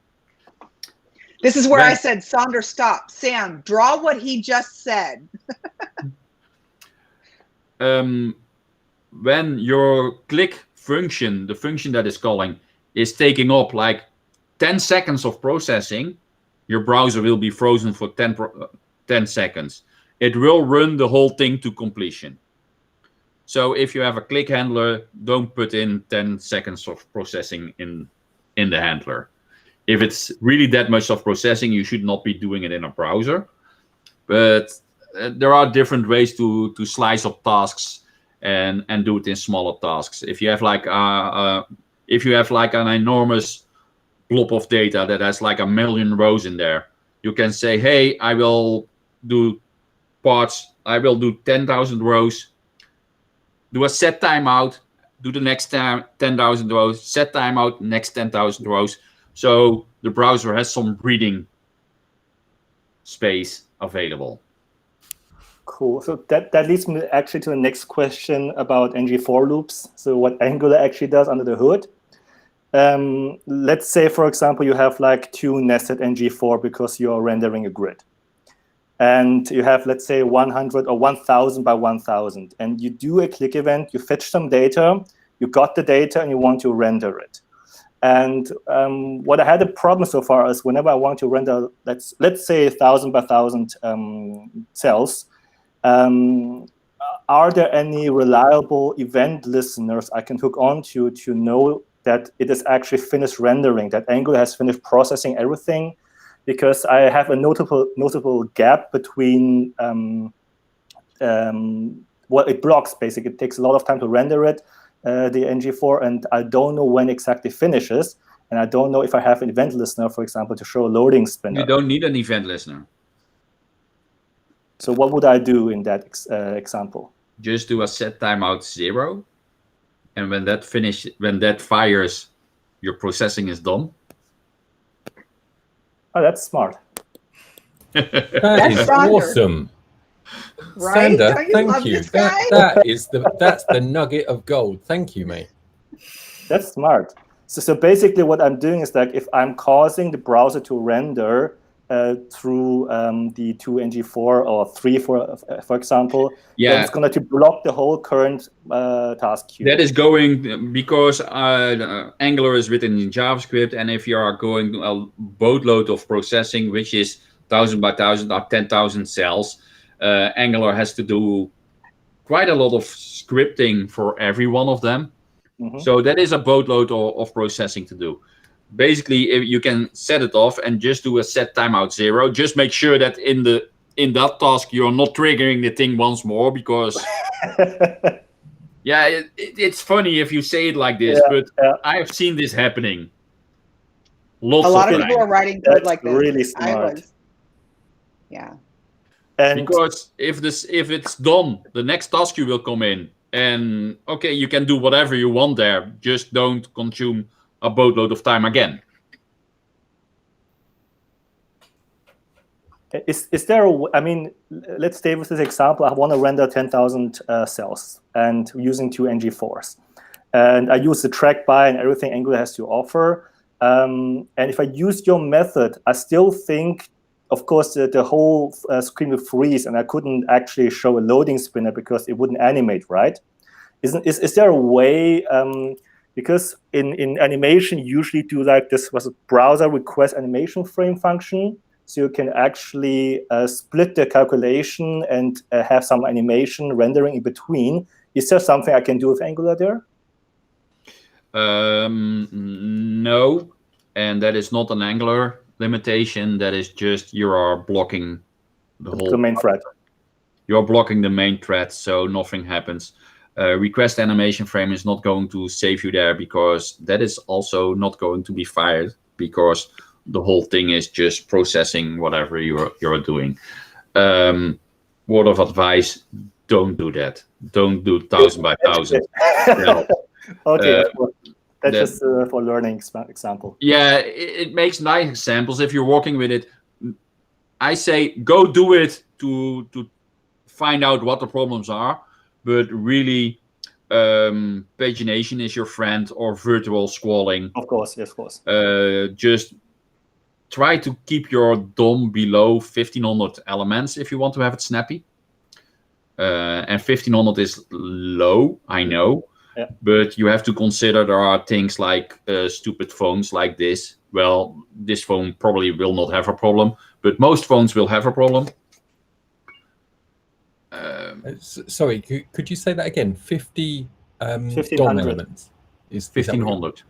This is where I said, Sander, stop. Sam, draw what he just said. When your click function, the function that is calling, is taking up like 10 seconds of processing, your browser will be frozen for 10 seconds. It will run the whole thing to completion. So if you have a click handler, don't put in 10 seconds of processing in the handler. If it's really that much of processing, you should not be doing it in a browser. But there are different ways to slice up tasks and do it in smaller tasks. If you have like an enormous blob of data that has like 1 million rows in there, you can say, hey, I will do parts, I will do 10,000 rows, do a set timeout, do the next 10,000 rows, set timeout, next 10,000 rows. So the browser has some breathing space available. Cool. So that leads me actually to the next question about ng-for loops. So what Angular actually does under the hood. Let's say, for example, you have like 2 nested ng-for because you're rendering a grid. And you have, let's say, 100 or 1,000 by 1,000. And you do a click event, you fetch some data, you got the data, and you want to render it. And what I had a problem so far is whenever I want to render, let's say 1,000 by 1,000 cells, are there any reliable event listeners I can hook onto to know that it is actually finished rendering, that Angular has finished processing everything? Because I have a notable gap between what it blocks, basically. It takes a lot of time to render it, the ng-for, and I don't know when exactly finishes, and I don't know if I have an event listener, for example, to show a loading spinner. You don't need an event listener. So what would I do in that example? Just do a set timeout 0, and when that fires, your processing is done. Oh, that's smart. That is awesome. Right? Sander, Don't you thank love you. this guy? That's the nugget of gold. Thank you, mate. That's smart. So basically what I'm doing is like if I'm causing the browser to render through the 2 ng-for or 3, for example, then it's going to block the whole current task queue. That is going because Angular is written in JavaScript, and if you are going a boatload of processing, which is 1,000 by 1,000 are 10,000 cells. Angular has to do quite a lot of scripting for every one of them. So that is a boatload of processing to do. Basically, if you can set it off and just do a set timeout 0. Just make sure that in that task you're not triggering the thing once more, because yeah, it's funny if you say it like this, but I have seen this happening. A lot of people are writing code like this. Really smart. Yeah. And because if it's done, the next task you will come in, and okay, you can do whatever you want there. Just don't consume a boatload of time again. Is there I mean, let's stay with this example. I want to render 10,000 cells and using 2 NG4s. And I use the track by and everything Angular has to offer. And if I use your method, I still think, of course, the whole screen will freeze, and I couldn't actually show a loading spinner because it wouldn't animate, right? Is there a way, because in animation, you usually do like this was a browser request animation frame function, so you can actually split the calculation and have some animation rendering in between. Is there something I can do with Angular there? No, and that is not an Angular limitation. That is just you are blocking the main thread. You're blocking the main thread, so nothing happens. Request animation frame is not going to save you there, because that is also not going to be fired, because the whole thing is just processing whatever you're doing. Word of advice: don't do that. Don't do 1,000 by 1,000. No. Okay, that's just for learning example. Yeah, it makes nice examples if you're working with it. I say go do it to find out what the problems are, but really pagination is your friend, or virtual squalling. Of course, yes, of course. Just try to keep your DOM below 1,500 elements if you want to have it snappy. And 1,500 is low, I know. Yeah. But you have to consider there are things like stupid phones like this. Well, this phone probably will not have a problem, but most phones will have a problem. Sorry, could you say that again? 50 DOM 1,500 elements is 1,500.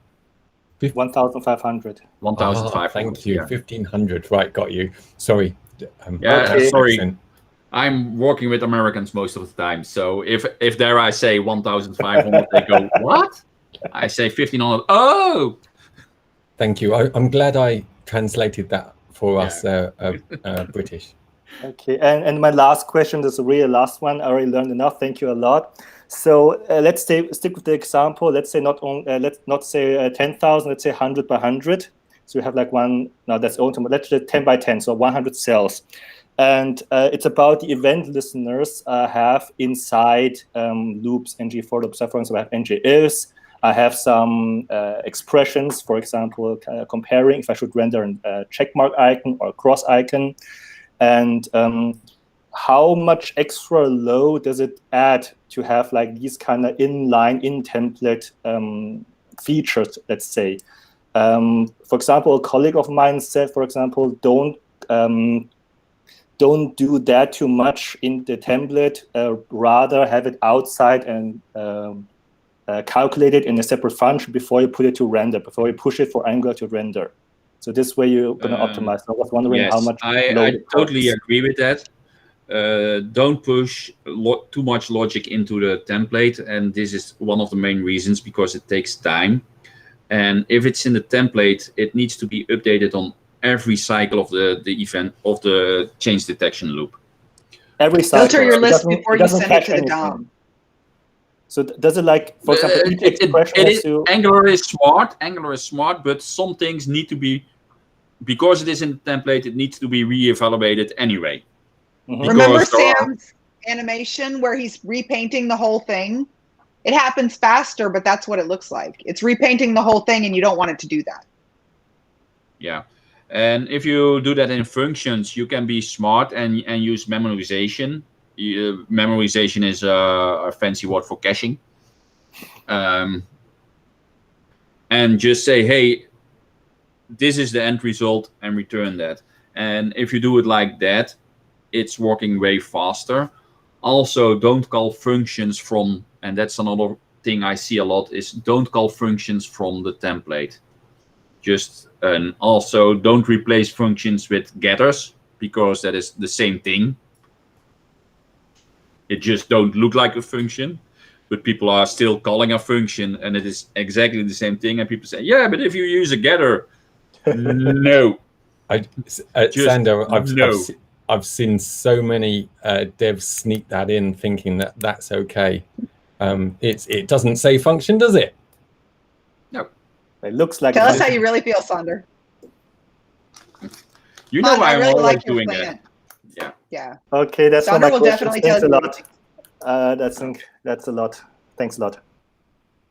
1,500. 1,500. Thank you. Yeah. 1,500. Right, got you. Sorry. Sorry. Accent. I'm working with Americans most of the time, so if there I say 1,500, they go, what? I say 1,500. Oh! Thank you. I'm glad I translated that for us British. Okay, and my last question, this is really the last one. I already learned enough. Thank you a lot. So let's stick with the example. Let's say let's not say 10,000. Let's say 100 by 100. So you have like one. No, that's ultimate. Let's say 10 by 10. So 100 cells. And it's about the event listeners have inside loops, ng4 loops. So for example, I have ng-ifs. I have some expressions, for example, comparing if I should render a checkmark icon or a cross icon. And how much extra load does it add to have like these kind of inline, in-template features, let's say? For example, a colleague of mine said, for example, don't do that too much in the template, rather have it outside and calculate it in a separate function before you put it to render, before you push it for Angular to render. So this way you're going to optimize. So I was wondering how much. I totally agree with that. Don't push too much logic into the template, and this is one of the main reasons, because it takes time. And if it's in the template, it needs to be updated on every cycle of the event of the change detection loop. Every cycle. Filter your list before you send it to the DOM. So does it, like, for example, Angular is smart. Angular is smart, but some things need to be, because it is in the template, it needs to be re-evaluated anyway. Mm-hmm. Remember Sam's animation where he's repainting the whole thing? It happens faster, but that's what it looks like. It's repainting the whole thing, and you don't want it to do that. Yeah. And if you do that in functions, you can be smart and use memorization. Memorization is a fancy word for caching. And just say, hey, this is the end result, and return that. And if you do it like that, it's working way faster. Also, don't call functions from, and that's another thing I see a lot, is don't call functions from the template. Just, and also don't replace functions with getters, because that is the same thing. It just don't look like a function, but people are still calling a function, and it is exactly the same thing. And people say, yeah, but if you use a getter, no. Sander, no. I've seen so many devs sneak that in, thinking that that's okay. It doesn't say function, does it? No. It looks like. Tell us how you really feel, Sander. You know I I'm really always like your doing plan. that. Yeah. Okay, that's all Sander my will questions. definitely tell Thanks you. a lot. That's a lot. Thanks a lot.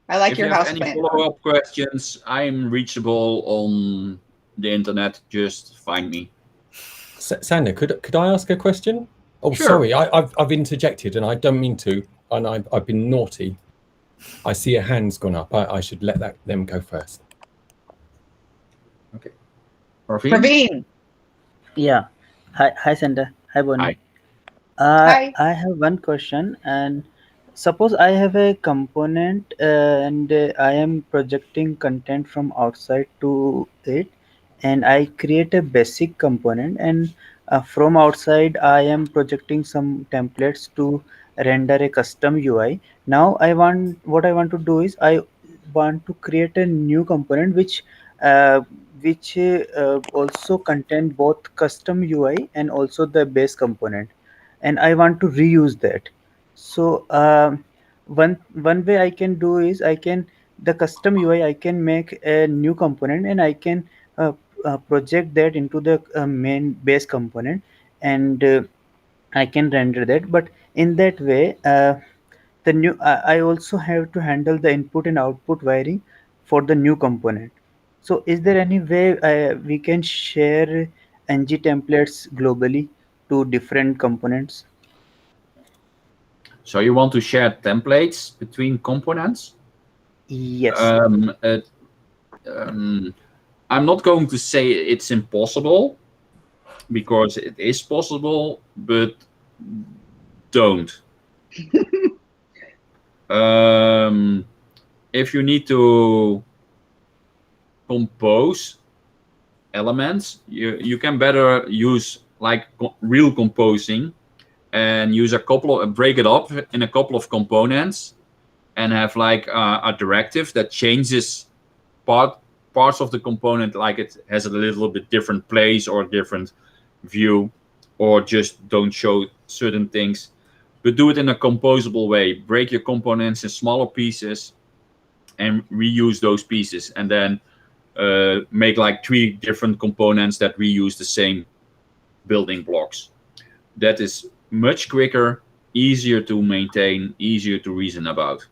I like If your you have house any plan. follow-up questions, I'm reachable on the internet. Just find me. Sander, could I ask a question? Oh, Sure. sorry, I've interjected, and I don't mean to, and I've been naughty. I see a hand's gone up. I should let them go first. Okay. Praveen? Praveen. Yeah. Hi, Sander. Hi, Bonnie. Hi. I have one question, and suppose I have a component and I am projecting content from outside to it, and I create a basic component, and from outside I am projecting some templates to render a custom UI. Now what I want to do is I want to create a new component uh, which also contain both custom UI and also the base component, and I want to reuse that. So one way I can do is I can the custom UI I can make a new component, and I can project that into the main base component, and I can render that. But in that way, the new I also have to handle the input and output wiring for the new component. So is there any way we can share ng templates globally to different components? So you want to share templates between components? Yes. I'm not going to say it's impossible, because it is possible, but don't. If you need to compose elements, you can better use like real composing, and use break it up in a couple of components, and have like a directive that changes parts of the component, like it has a little bit different place or different view, or just don't show certain things, but do it in a composable way. Break your components in smaller pieces and reuse those pieces, and then make like 3 different components that reuse the same building blocks. That is much quicker, easier to maintain, easier to reason about.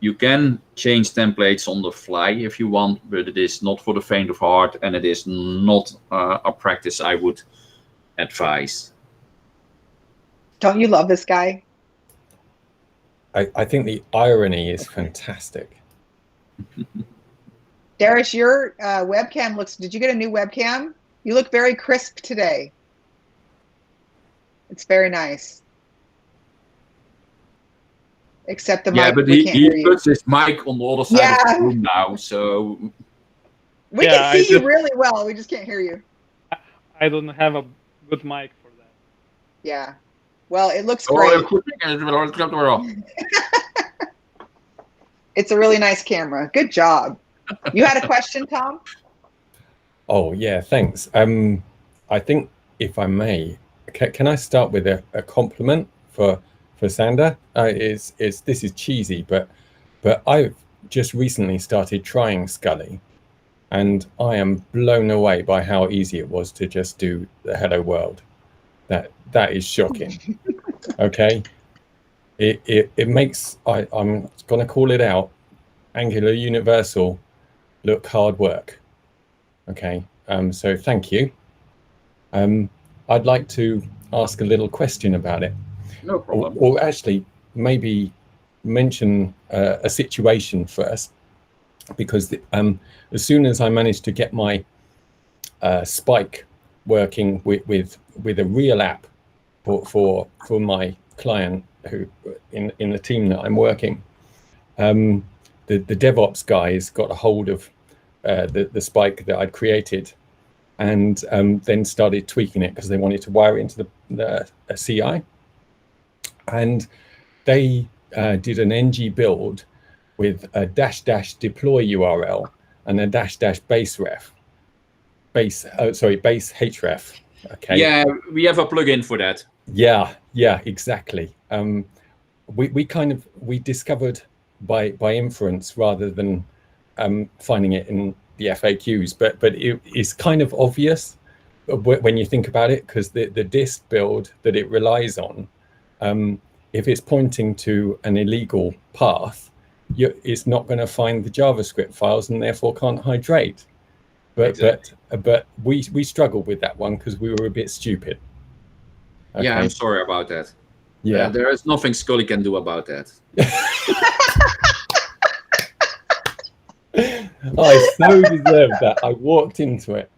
You can change templates on the fly if you want, but it is not for the faint of heart, and it is not a practice I would advise. Don't you love this guy? I think the irony is fantastic. Darius, your webcam looks, did you get a new webcam? You look very crisp today. It's very nice. Except the mic, but we can't hear he you. puts his mic on the other side of the room now, so... We can see you really well, we just can't hear you. I don't have a good mic for that. Yeah. Well, it looks great. It's a really nice camera. Good job. You had a question, Tom? Oh, yeah, thanks. I think, if I may, can I start with a compliment for Sander? This is cheesy, but I've just recently started trying Scully, and I am blown away by how easy it was to just do the hello world. That is shocking. Okay, it makes I'm gonna call it out, Angular Universal look hard work. Okay, so thank you. I'd like to ask a little question about it. No problem. Or actually, maybe mention a situation first, because as soon as I managed to get my Spike working with a real app for my client who in the team that I'm working. The DevOps guys got a hold of the Spike that I'd created, and then started tweaking it because they wanted to wire it into the CI. And they did an ng build with a -- deploy URL and a -- base href. Okay. Yeah, we have a plugin for that. Yeah, exactly. We discovered by inference rather than finding it in the FAQs, but it's kind of obvious when you think about it, because the dist build that it relies on, if it's pointing to an illegal path, it's not going to find the JavaScript files and therefore can't hydrate. But we struggled with that one because we were a bit stupid. Okay. Yeah, I'm sorry about that. Yeah, there is nothing Scully can do about that. I so deserved that. I walked into it.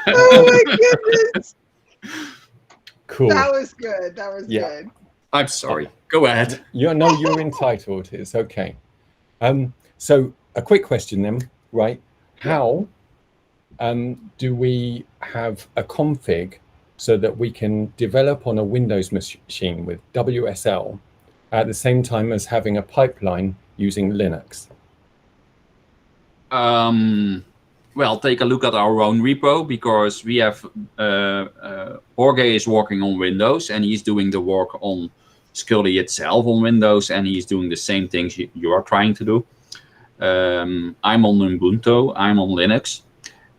Oh my goodness. Cool. That was good. That was good. I'm sorry. Go ahead. You're entitled. It's okay. So a quick question then, right? How do we have a config so that we can develop on a Windows machine with WSL at the same time as having a pipeline using Linux? Well, take a look at our own repo, because we have Jorge is working on Windows and he's doing the work on Scully itself on Windows, and he's doing the same things you are trying to do. I'm on Ubuntu, I'm on Linux,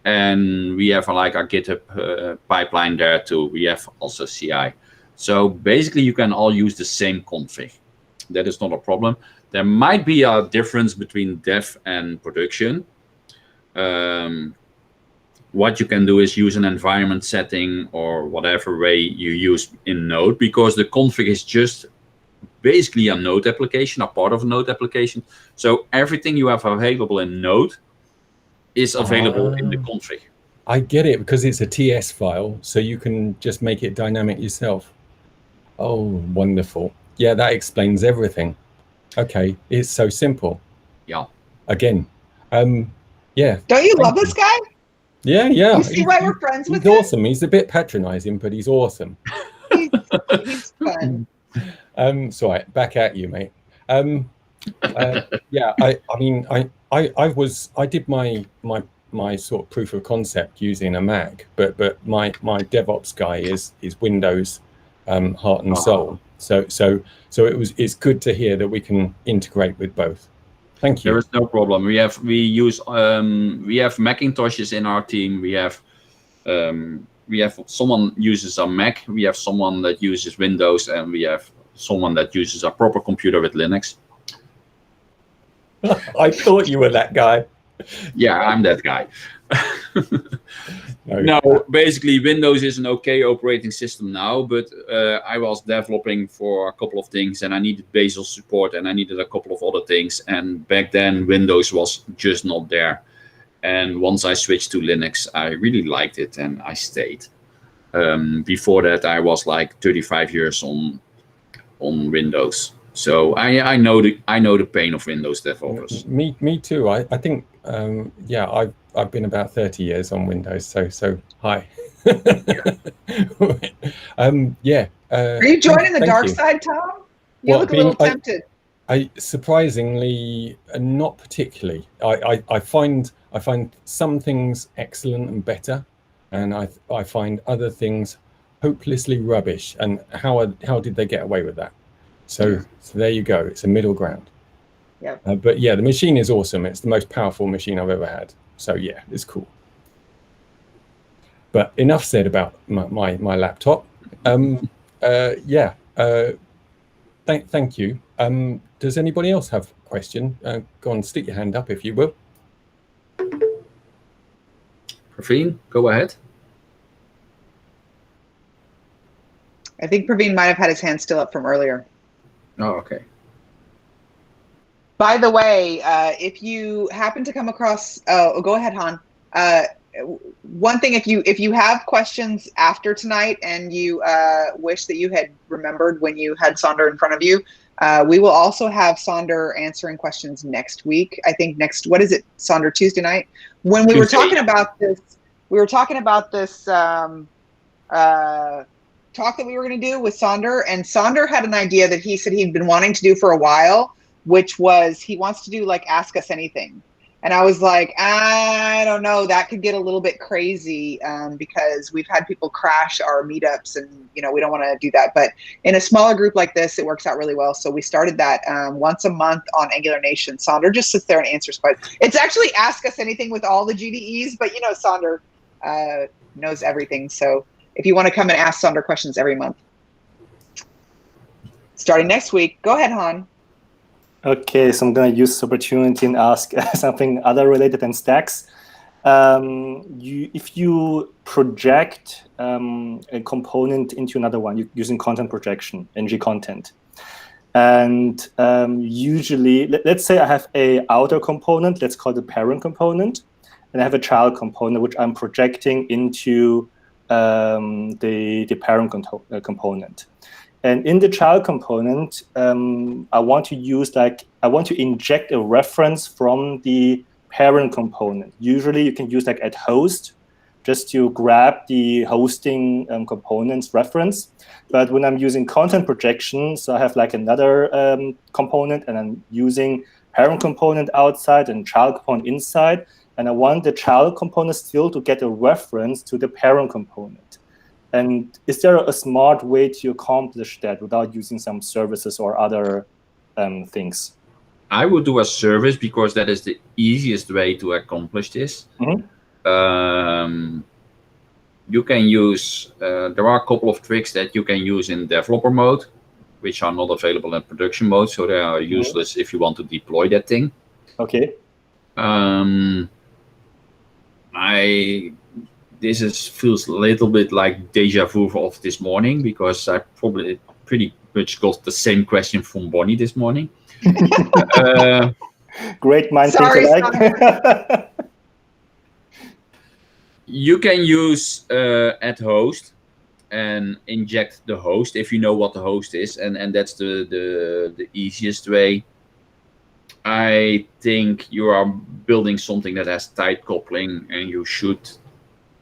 and we have like a GitHub pipeline there too. We have also CI. So basically you can all use the same config. That is not a problem. There might be a difference between dev and production. What you can do is use an environment setting or whatever way you use in Node, because the config is just basically a Node application, a part of a Node application. So everything you have available in Node is available in the config. I get it, because it's a TS file, so you can just make it dynamic yourself. Oh, wonderful. Yeah, that explains everything. Okay, it's so simple. Yeah. Again, yeah. Don't you love this guy? Yeah. You see why we're friends with him? He's awesome. He's a bit patronizing, but he's awesome. He's fun. Sorry, back at you, mate. Yeah, I mean, I did my sort of proof of concept using a Mac, but my DevOps guy is Windows, heart and soul. So it's good to hear that we can integrate with both. Thank you. There is no problem. We have Macintoshes in our team. We have someone uses a Mac. We have someone that uses Windows, and we have someone that uses a proper computer with Linux. I thought you were that guy. Yeah, I'm that guy. No, basically Windows is an okay operating system now, but I was developing for a couple of things and I needed Bazel support and I needed a couple of other things, and back then Windows was just not there. And once I switched to Linux, I really liked it and I stayed. Before that I was like 35 years on Windows. So I know the pain of Windows developers. Me too. I think yeah, I've been about 30 years on Windows. So hi. Yeah. Are you joining the dark side, Tom? You look a little tempted. I surprisingly not particularly. I find some things excellent and better, and I find other things hopelessly rubbish. And how did they get away with that? So there you go. It's a middle ground. Yeah. But yeah, the machine is awesome. It's the most powerful machine I've ever had. So yeah, it's cool. But enough said about my laptop. Yeah. Thank you. Does anybody else have a question? Go on, stick your hand up if you will. Praveen, go ahead. I think Praveen might have had his hand still up from earlier. Oh, okay. By the way, if you happen to come across, go ahead, Han. one thing, if you have questions after tonight and you wish that you had remembered when you had Sander in front of you, we will also have Sander answering questions next week. I think what is it, Sander, Tuesday night? When we were talking about this, talk that we were going to do with Sander, and Sander had an idea that he said he'd been wanting to do for a while, which was he wants to do like Ask Us Anything. And I was like, I don't know, that could get a little bit crazy because we've had people crash our meetups, and we don't want to do that. But in a smaller group like this, it works out really well. So we started that once a month on Angular Nation. Sander just sits there and answers questions. It's actually Ask Us Anything with all the GDEs, but Sander knows everything. So if you want to come and ask Sander questions every month, starting next week, go ahead, Han. Okay, so I'm going to use this opportunity and ask something other related than stacks. If you project a component into another one using content projection, ng content, and usually, let's say I have a outer component, let's call it the parent component, and I have a child component which I'm projecting into the parent component. And in the child component, I want to inject a reference from the parent component. Usually you can use like at host, just to grab the hosting component's reference. But when I'm using content projection, so I have like another component, and I'm using parent component outside and child component inside. And I want the child component still to get a reference to the parent component. And is there a smart way to accomplish that without using some services or other things? I would do a service because that is the easiest way to accomplish this. Mm-hmm. You can use, there are a couple of tricks that you can use in developer mode, which are not available in production mode. So they are useless if you want to deploy that thing. Okay. This feels a little bit like deja vu of this morning, because I probably pretty much got the same question from Bonnie this morning. Great minds think alike. You can use at host and inject the host if you know what the host is, and that's the easiest way. I think you are building something that has tight coupling, and you should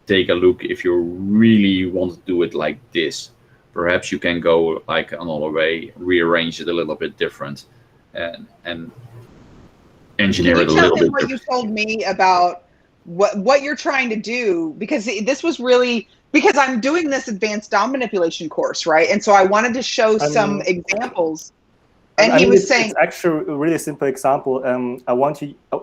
take a look if you really want to do it like this. Perhaps you can go like another way, rearrange it a little bit different, and engineer it a little bit. What you told me about what you're trying to do, because this was really because I'm doing this advanced DOM manipulation course, right? And so I wanted to show some examples. And he was saying, it's actually a really simple example.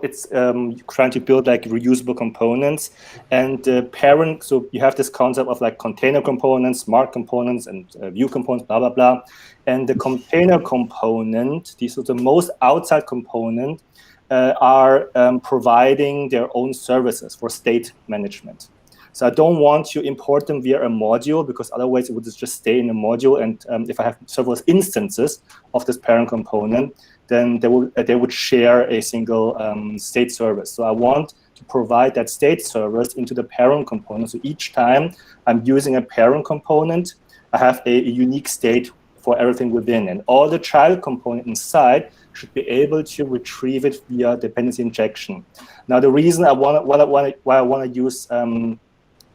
It's trying to build like reusable components, and the parent. So you have this concept of like container components, smart components, and view components, blah blah blah. And the container component, these are the most outside component, are providing their own services for state management. So I don't want to import them via a module, because otherwise it would just stay in a module. And if I have several instances of this parent component, then they would share a single state service. So I want to provide that state service into the parent component. So each time I'm using a parent component, I have a unique state for everything within. And all the child component inside should be able to retrieve it via dependency injection. Now, the reason why I want to use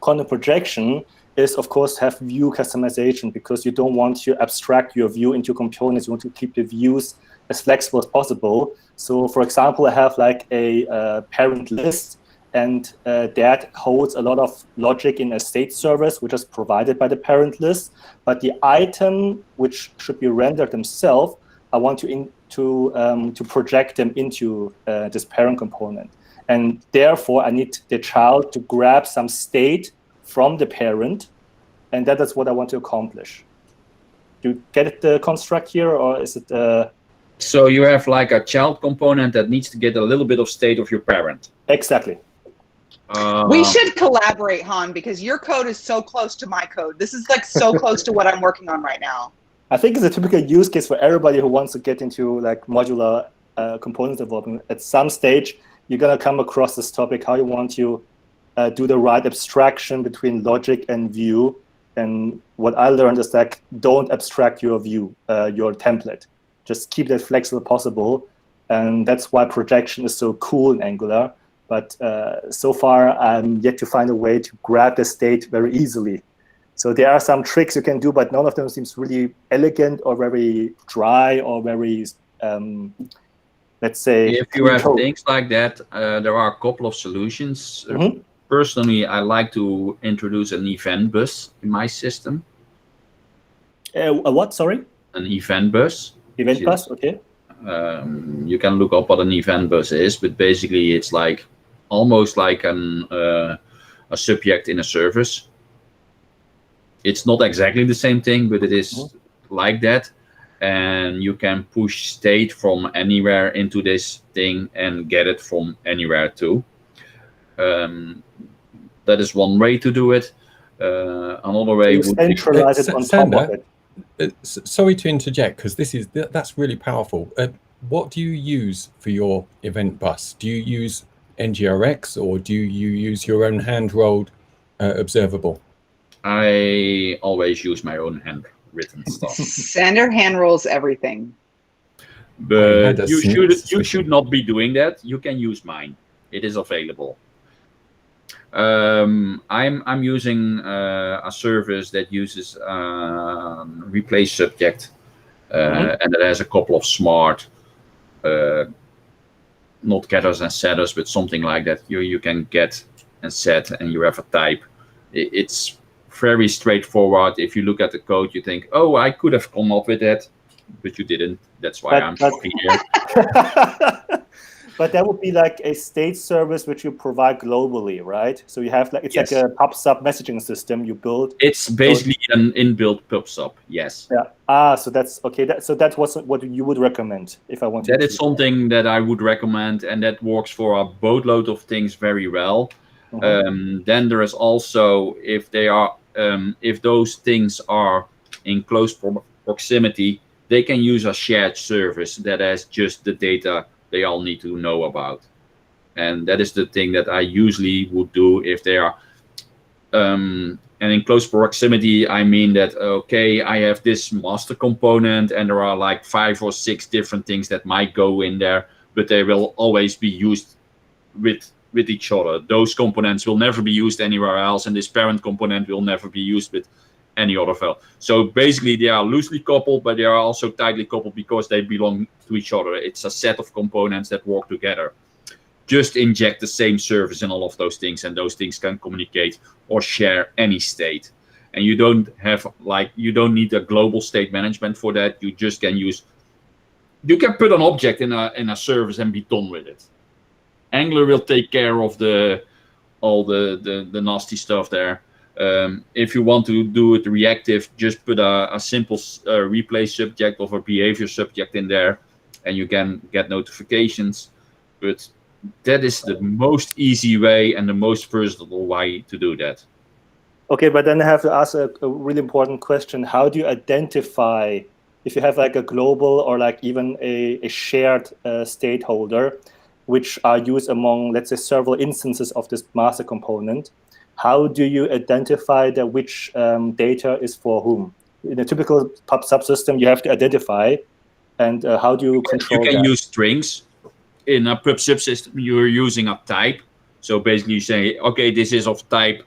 content projection is, of course, have view customization, because you don't want to abstract your view into components. You want to keep the views as flexible as possible. So, for example, I have like a parent list, and that holds a lot of logic in a state service, which is provided by the parent list. But the item which should be rendered themselves, I want to project them into this parent component. And therefore, I need the child to grab some state from the parent, and that is what I want to accomplish. Do you get the construct here, or is it? So you have like a child component that needs to get a little bit of state of your parent. Exactly. We should collaborate, Han, because your code is so close to my code. This is like so close to what I'm working on right now. I think it's a typical use case for everybody who wants to get into like modular component development. At some stage, you're going to come across this topic, how you want to do the right abstraction between logic and view. And what I learned is that don't abstract your view, your template. Just keep that flexible possible. And that's why projection is so cool in Angular. But so far, I'm yet to find a way to grab the state very easily. So there are some tricks you can do, but none of them seems really elegant or very dry or very, let's say... If you have things like that, there are a couple of solutions. Personally, I like to introduce an event bus in my system. A what, sorry? An event bus. Event bus, okay. You can look up what an event bus is, but basically it's like almost like a subject in a service. It's not exactly the same thing, but it is like that. And you can push state from anywhere into this thing and get it from anywhere too. That is one way to do it. Another way would be centralize it on top of it. Sorry to interject, because that's really powerful. What do you use for your event bus? Do you use NGRX or do you use your own hand-rolled observable? I always use my own handwritten stuff. Sander hand rolls everything. But you should not be doing that. You can use mine. It is available. I'm using a service that uses replace subject, and it has a couple of smart, not getters and setters, but something like that. You can get and set, and you have a type. It's very straightforward. If you look at the code, you think, oh, I could have come up with that, but you didn't. That's why I'm talking here. But that would be like a state service which you provide globally, right? So you have like it's like a pub/sub messaging system you build. It's basically an inbuilt pub/sub. Yes. Yeah. So that's okay. So that was what you would recommend if I wanted. That is something that I would recommend, and that works for a boatload of things very well. Then there is also if those things are in close proximity, they can use a shared service that has just the data they all need to know about. And that is the thing that I usually would do if they are, and in close proximity, I mean that, okay, I have this master component and there are like 5 or 6 different things that might go in there, but they will always be used with each other. Those components will never be used anywhere else, and this parent component will never be used with any other file. So basically they are loosely coupled, but they are also tightly coupled because they belong to each other. It's a set of components that work together. Just inject the same service in all of those things, and those things can communicate or share any state. And you don't have you don't need a global state management for that. You just can you can put an object in a service and be done with it. Angular will take care of all the nasty stuff there. If you want to do it reactive, just put a simple replace subject of a behavior subject in there, and you can get notifications. But that is the most easy way and the most versatile way to do that. Okay, but then I have to ask a really important question. How do you identify if you have like a global or like even a shared state holder, which are used among, let's say, several instances of this master component? How do you identify that which data is for whom? In a typical pub subsystem, you have to identify, and how do you control that? You can use strings. In a pub subsystem, you're using a type. So basically you say, okay, this is of type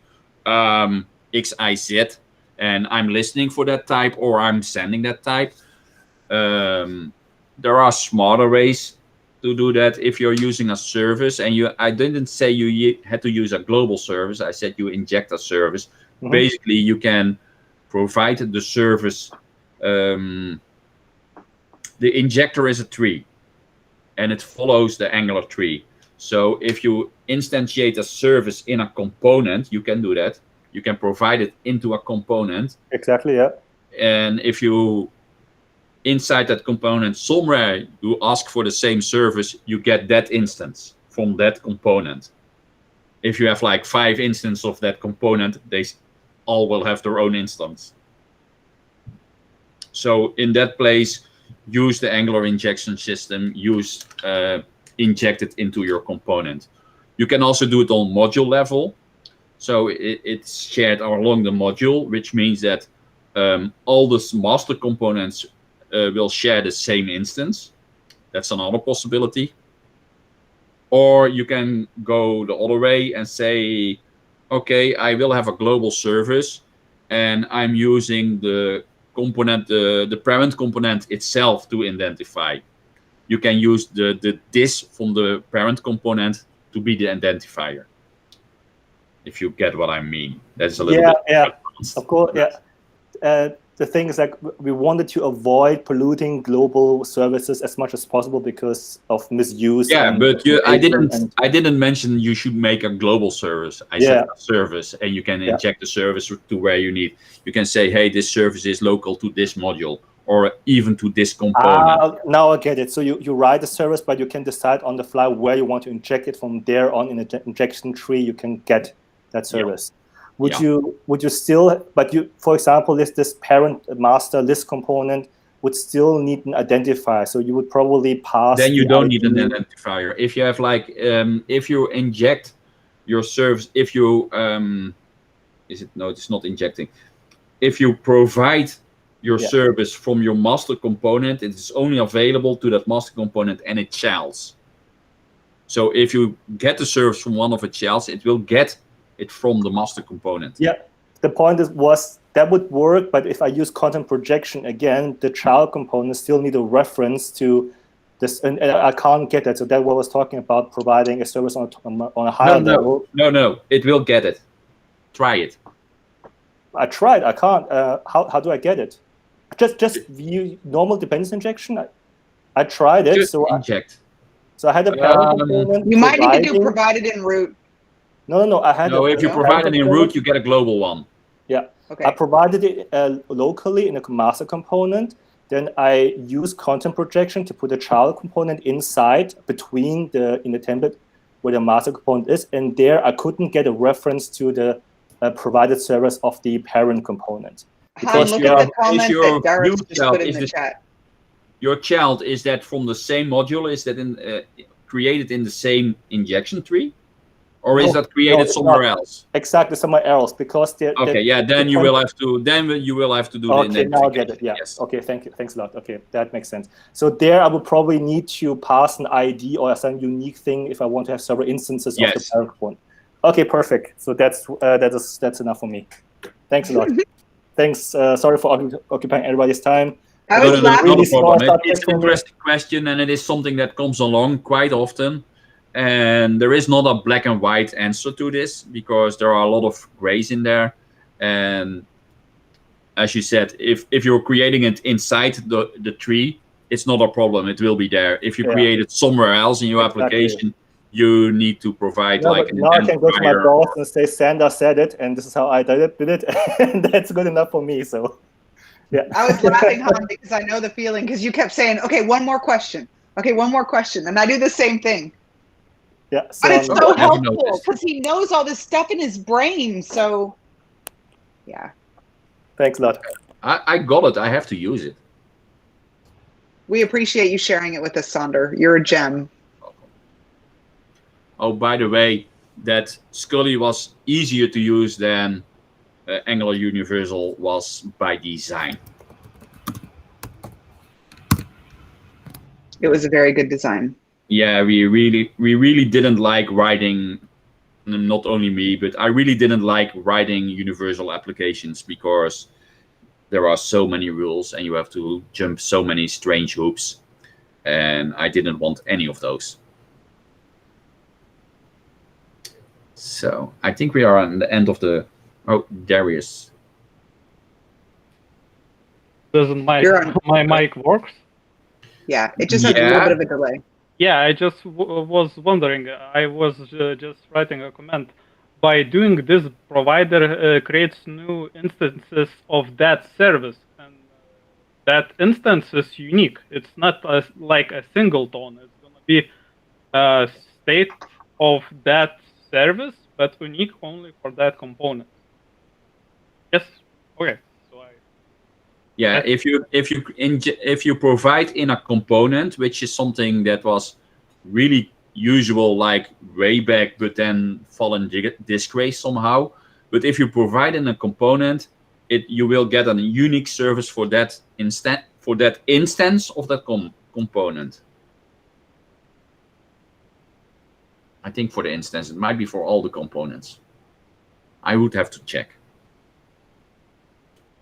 XIZ, and I'm listening for that type, or I'm sending that type. There are smarter ways to do that if you're using a service, and I didn't say you had to use a global service. I said you inject a service. Basically, you can provide the service. The injector is a tree, and it follows the Angular tree. So if you instantiate a service in a component, you can do that. You can provide it into a component. Exactly, yeah. And if you inside that component somewhere you ask for the same service, you get that instance from that component. If you have like 5 instances of that component, they all will have their own instance. So in that place, use the Angular injection system, inject it into your component. You can also do it on module level. So it's shared along the module, which means that all the master components will share the same instance. That's another possibility. Or you can go the other way and say, okay, I will have a global service, and I'm using the component, the parent component itself to identify. You can use the this from the parent component to be the identifier. If you get what I mean, that's a little bit. Yeah, of course. Yeah, the thing is, like, we wanted to avoid polluting global services as much as possible because of misuse. Yeah, but I didn't mention you should make a global service. I said a service, and you can inject the service to where you need. You can say, hey, this service is local to this module, or even to this component. Now I get it. So you write the service, but you can decide on the fly where you want to inject it. From there on, in the injection tree, you can get that service. Would you still, but you, for example, this parent master list component would still need an identifier. So you would probably pass. Then you don't need an identifier. If you have like, if you inject your service, if you, no, it's not injecting. If you provide your service from your master component, it is only available to that master component and its childs. So if you get the service from one of its childs, it will get it from the master component. Yeah, the point was that would work, but if I use content projection again, the child components still need a reference to this, and I can't get that. So that's what I was talking about, providing a service on a higher level. No, it will get it. Try it. I tried. I can't. How do I get it? Just view normal dependency injection. I tried it. Just inject. So I had a parent component. You might need to do provided in root. No, I had. No, if you provide it in root, you get a global one. Yeah. Okay. I provided it locally in a master component. Then I use content projection to put a child component inside between in the template where the master component is, and there I couldn't get a reference to the provided service of the parent component. Because look at the comment that Darius just put in the chat. Your child, is that from the same module? Is that created in the same injection tree? Or is that created somewhere else? Exactly, somewhere else, because then you will have to. Then you will have to do. Okay, now I get it. Yeah. Yes. Okay. Thank you. Thanks a lot. Okay, that makes sense. So there, I would probably need to pass an ID or some unique thing if I want to have several instances of the parent component. Okay, perfect. So that's enough for me. Thanks a lot. Thanks. Sorry for occupying everybody's time. I was laughing. It's an interesting question, and it is something that comes along quite often. And there is not a black and white answer to this because there are a lot of grays in there. And as you said, if you're creating it inside the tree, it's not a problem. It will be there. If you create it somewhere else in your application, you need to provide now I can go to my boss and say, Sander said it, and this is how I did it. And that's good enough for me. So, yeah. I was laughing, Han, because I know the feeling, because you kept saying, okay, one more question. Okay, one more question. And I do the same thing. Yeah, but it's so helpful because he knows all this stuff in his brain. So, yeah. Thanks a lot. I got it. I have to use it. We appreciate you sharing it with us, Sander. You're a gem. Oh, by the way, that Scully was easier to use than Angular Universal was by design. It was a very good design. Yeah, we really didn't like writing, not only me, but I really didn't like writing universal applications because there are so many rules and you have to jump so many strange hoops, and I didn't want any of those. So I think we are on the end of the. Oh, Darius. Doesn't my mic works? Yeah, it just has a little bit of a delay. Yeah, I just was wondering. I was just writing a comment. By doing this, provider creates new instances of that service, and that instance is unique. It's not like a singleton. It's going to be a state of that service, but unique only for that component. Yes. Okay. Yeah, if you provide in a component, which is something that was really usual like way back, but then fall in disgrace somehow. But if you provide in a component, you will get a unique service for that instance of that component. I think for the instance, it might be for all the components. I would have to check.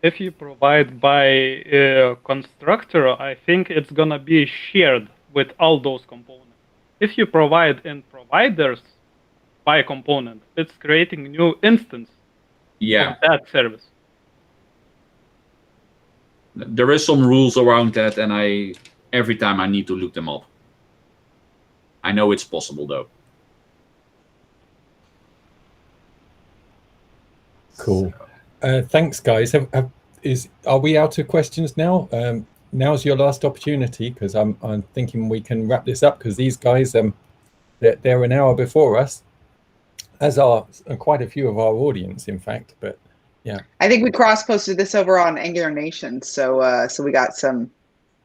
If you provide by constructor, I think it's gonna be shared with all those components. If you provide in providers by component, it's creating new instance of that service. There is some rules around that, and every time I need to look them up. I know it's possible though. Cool. Thanks, guys. Are we out of questions now? Now's your last opportunity, because I'm thinking we can wrap this up, because these guys they're an hour before us, as are quite a few of our audience, in fact. But yeah, I think we cross-posted this over on Angular Nation, so we got some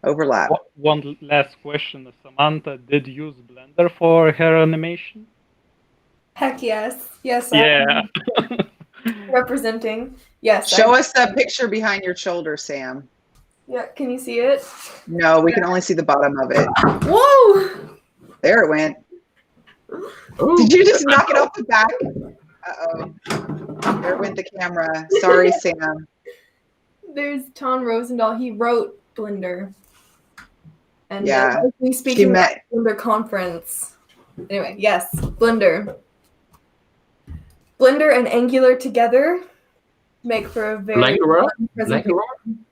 overlap. One last question: Samantha did use Blender for her animation? Heck yes, yes. Yeah. Representing, yes. Show us the picture behind your shoulder, Sam. Yeah, can you see it? No, we can only see the bottom of it. Whoa! There it went. Ooh. Did you just knock it off the back? Uh-oh. There went the camera. Sorry, Sam. There's Tom Rosendahl. He wrote Blender. And yeah, we speaking at Blender conference. Anyway, yes, Blender. Blender and Angular together make for a very fun presentation.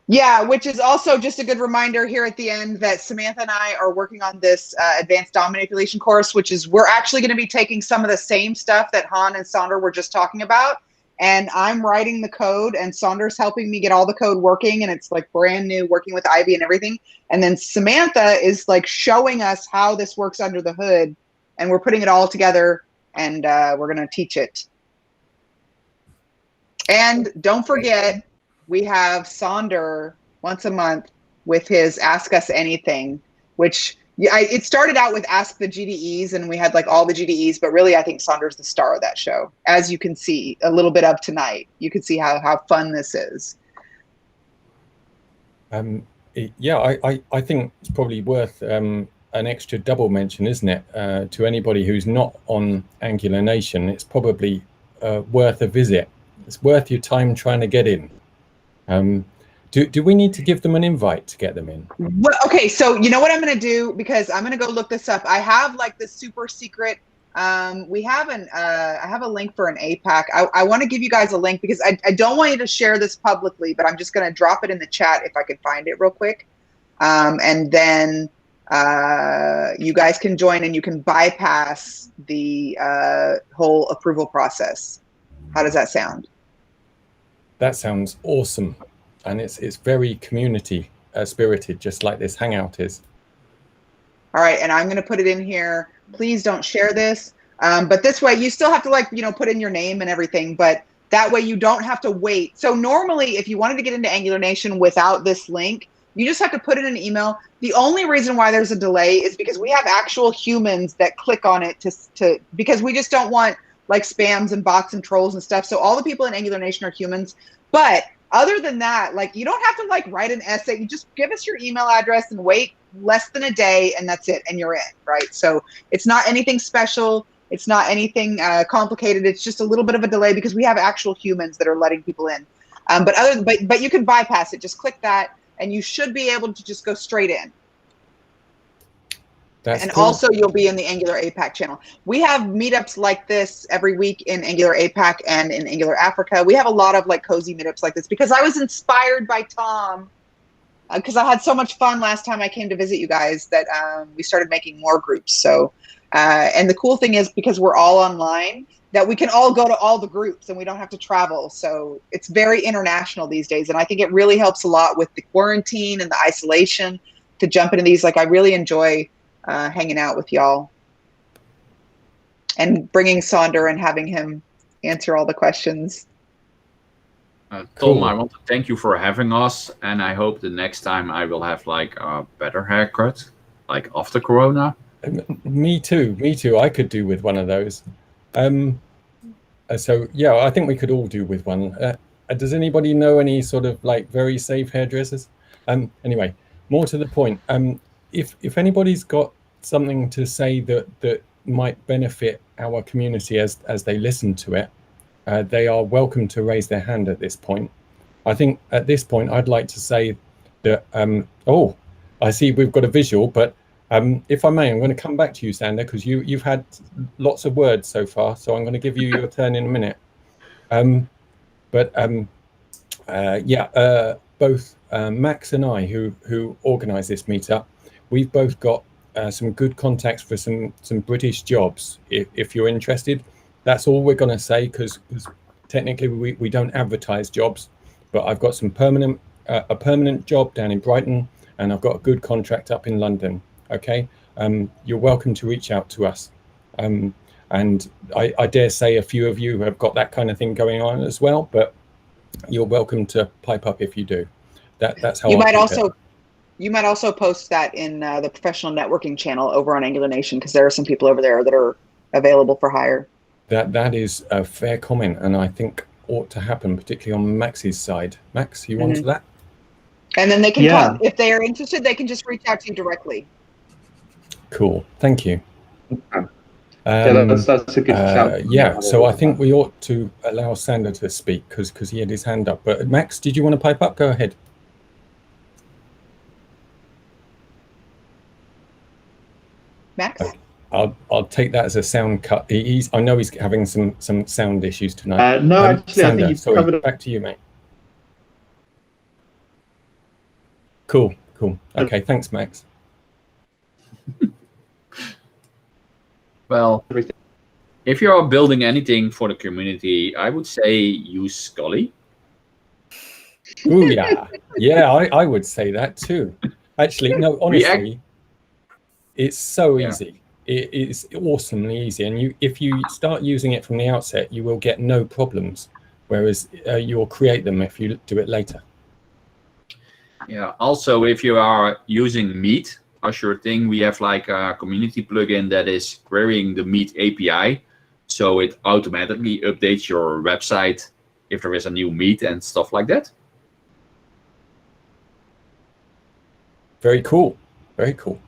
Yeah, which is also just a good reminder here at the end that Samantha and I are working on this advanced DOM manipulation course, which is we're actually going to be taking some of the same stuff that Han and Sander were just talking about. And I'm writing the code, and Sander's helping me get all the code working, and it's like brand new, working with Ivy and everything. And then Samantha is like showing us how this works under the hood, and we're putting it all together, and we're going to teach it. And don't forget, we have Sander once a month with his Ask Us Anything, which it started out with Ask the GDEs, and we had like all the GDEs, but really I think Sander's the star of that show. As you can see a little bit of tonight, you can see how fun this is. Yeah, I think it's probably worth an extra double mention, isn't it? To anybody who's not on Angular Nation, it's probably worth a visit. It's worth your time trying to get in. Do we need to give them an invite to get them in? Well, okay, so you know what I'm going to do, because I'm going to go look this up. I have like this super secret. I have a link for an APAC. I want to give you guys a link because I don't want you to share this publicly, but I'm just going to drop it in the chat if I can find it real quick. And then you guys can join and you can bypass the whole approval process. How does that sound? That sounds awesome. And it's very community spirited, just like this Hangout is. All right, and I'm going to put it in here. Please don't share this. But this way, you still have to like, put in your name and everything, but that way you don't have to wait. So normally, if you wanted to get into Angular Nation without this link, you just have to put in an email. The only reason why there's a delay is because we have actual humans that click on it because we just don't want like spams and bots and trolls and stuff. So all the people in Angular Nation are humans. But other than that, like you don't have to like write an essay. You just give us your email address and wait less than a day, and that's it, and you're in, right? So it's not anything special. It's not anything complicated. It's just a little bit of a delay because we have actual humans that are letting people in. But you can bypass it. Just click that, and you should be able to just go straight in. And cool. Also, you'll be in the Angular APAC channel. We have meetups like this every week in Angular APAC and in Angular Africa. We have a lot of like cozy meetups like this because I was inspired by Tom because I had so much fun last time I came to visit you guys that we started making more groups. So, and the cool thing is because we're all online that we can all go to all the groups and we don't have to travel. So it's very international these days. And I think it really helps a lot with the quarantine and the isolation to jump into these. Like I really enjoy hanging out with y'all and bringing Sander and having him answer all the questions. Tom, I want to thank you for having us, and I hope the next time I will have like a better haircut, like after Corona. Me too. I could do with one of those. So yeah, I think we could all do with one. Does anybody know any sort of like very safe hairdressers? Anyway, more to the point. If anybody's got something to say that might benefit our community as they listen to it, they are welcome to raise their hand at this point. I think at this point I'd like to say that oh, I see we've got a visual, but if I may, I'm going to come back to you, Sander, because you've had lots of words so far, so I'm going to give you your turn in a minute. Both Max and I, who organised this meetup, we've both got some good contacts for some British jobs. If you're interested, that's all we're going to say, because technically we don't advertise jobs, but I've got some a permanent job down in Brighton, and I've got a good contract up in London. Okay, you're welcome to reach out to us, and I dare say a few of you have got that kind of thing going on as well, but you're welcome to pipe up if you do. That's how you might also post that in the professional networking channel over on Angular Nation, because there are some people over there that are available for hire. That is a fair comment, and I think ought to happen, particularly on Max's side. Max, you onto that? And then they can come. If they are interested, they can just reach out to you directly. Cool. Thank you. That's a good shout. Yeah, so I think we ought to allow Sander to speak because he had his hand up. But Max, did you want to pipe up? Go ahead. Max? I'll take that as a sound cut. I know he's having some sound issues tonight. No, actually, Sander, I think you've covered it. Back to you, mate. Cool. Okay, thanks, Max. Well, if you are building anything for the community, I would say use Scully. Ooh, yeah, I would say that too. Actually, no, honestly, it's so easy. It is awesomely easy, and if you start using it from the outset, you will get no problems. Whereas you'll create them if you do it later. Yeah. Also, if you are using Meet, a sure thing, we have like a community plugin that is querying the Meet API, so it automatically updates your website if there is a new Meet and stuff like that. Very cool. Very cool.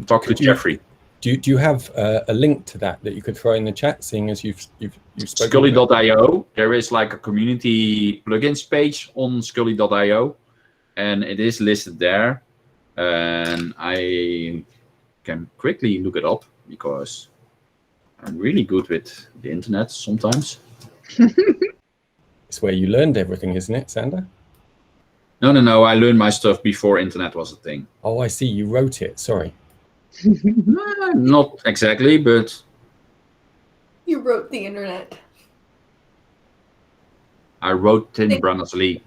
Talk to Jeffrey. Do you have a link to that you could throw in the chat, seeing as you've spoken? Scully.io. There is like a community plugins page on Scully.io, and it is listed there. And I can quickly look it up because I'm really good with the internet sometimes. It's where you learned everything, isn't it, Sander? No. I learned my stuff before internet was a thing. Oh, I see. You wrote it. Sorry. Not exactly, but... You wrote the internet. I wrote Tim Berners-Lee.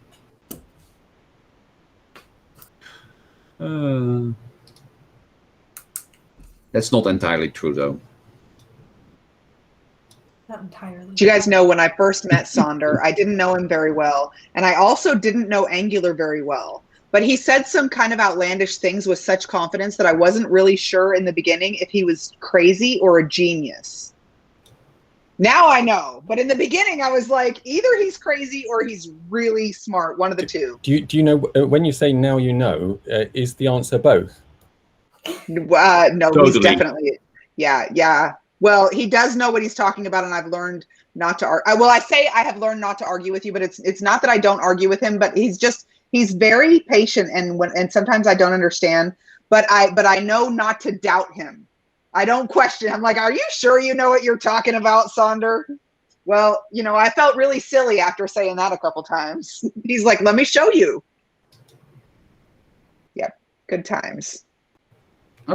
That's not entirely true, though. Not entirely. Do you guys know when I first met Sander, I didn't know him very well, and I also didn't know Angular very well. But he said some kind of outlandish things with such confidence that I wasn't really sure in the beginning if he was crazy or a genius. Now I know, but in the beginning I was like, either he's crazy or he's really smart, one of the two. Do you know, when you say now you know, is the answer both? No, Totally. He's definitely, yeah. Well, he does know what he's talking about, and I've learned not to argue. Well, I say I have learned not to argue with you, but it's not that I don't argue with him, but he's very patient, and sometimes I don't understand, but I know not to doubt him. I don't question. I'm like, are you sure you know what you're talking about, Sander? Well, I felt really silly after saying that a couple times. He's like, let me show you. Yep, good times.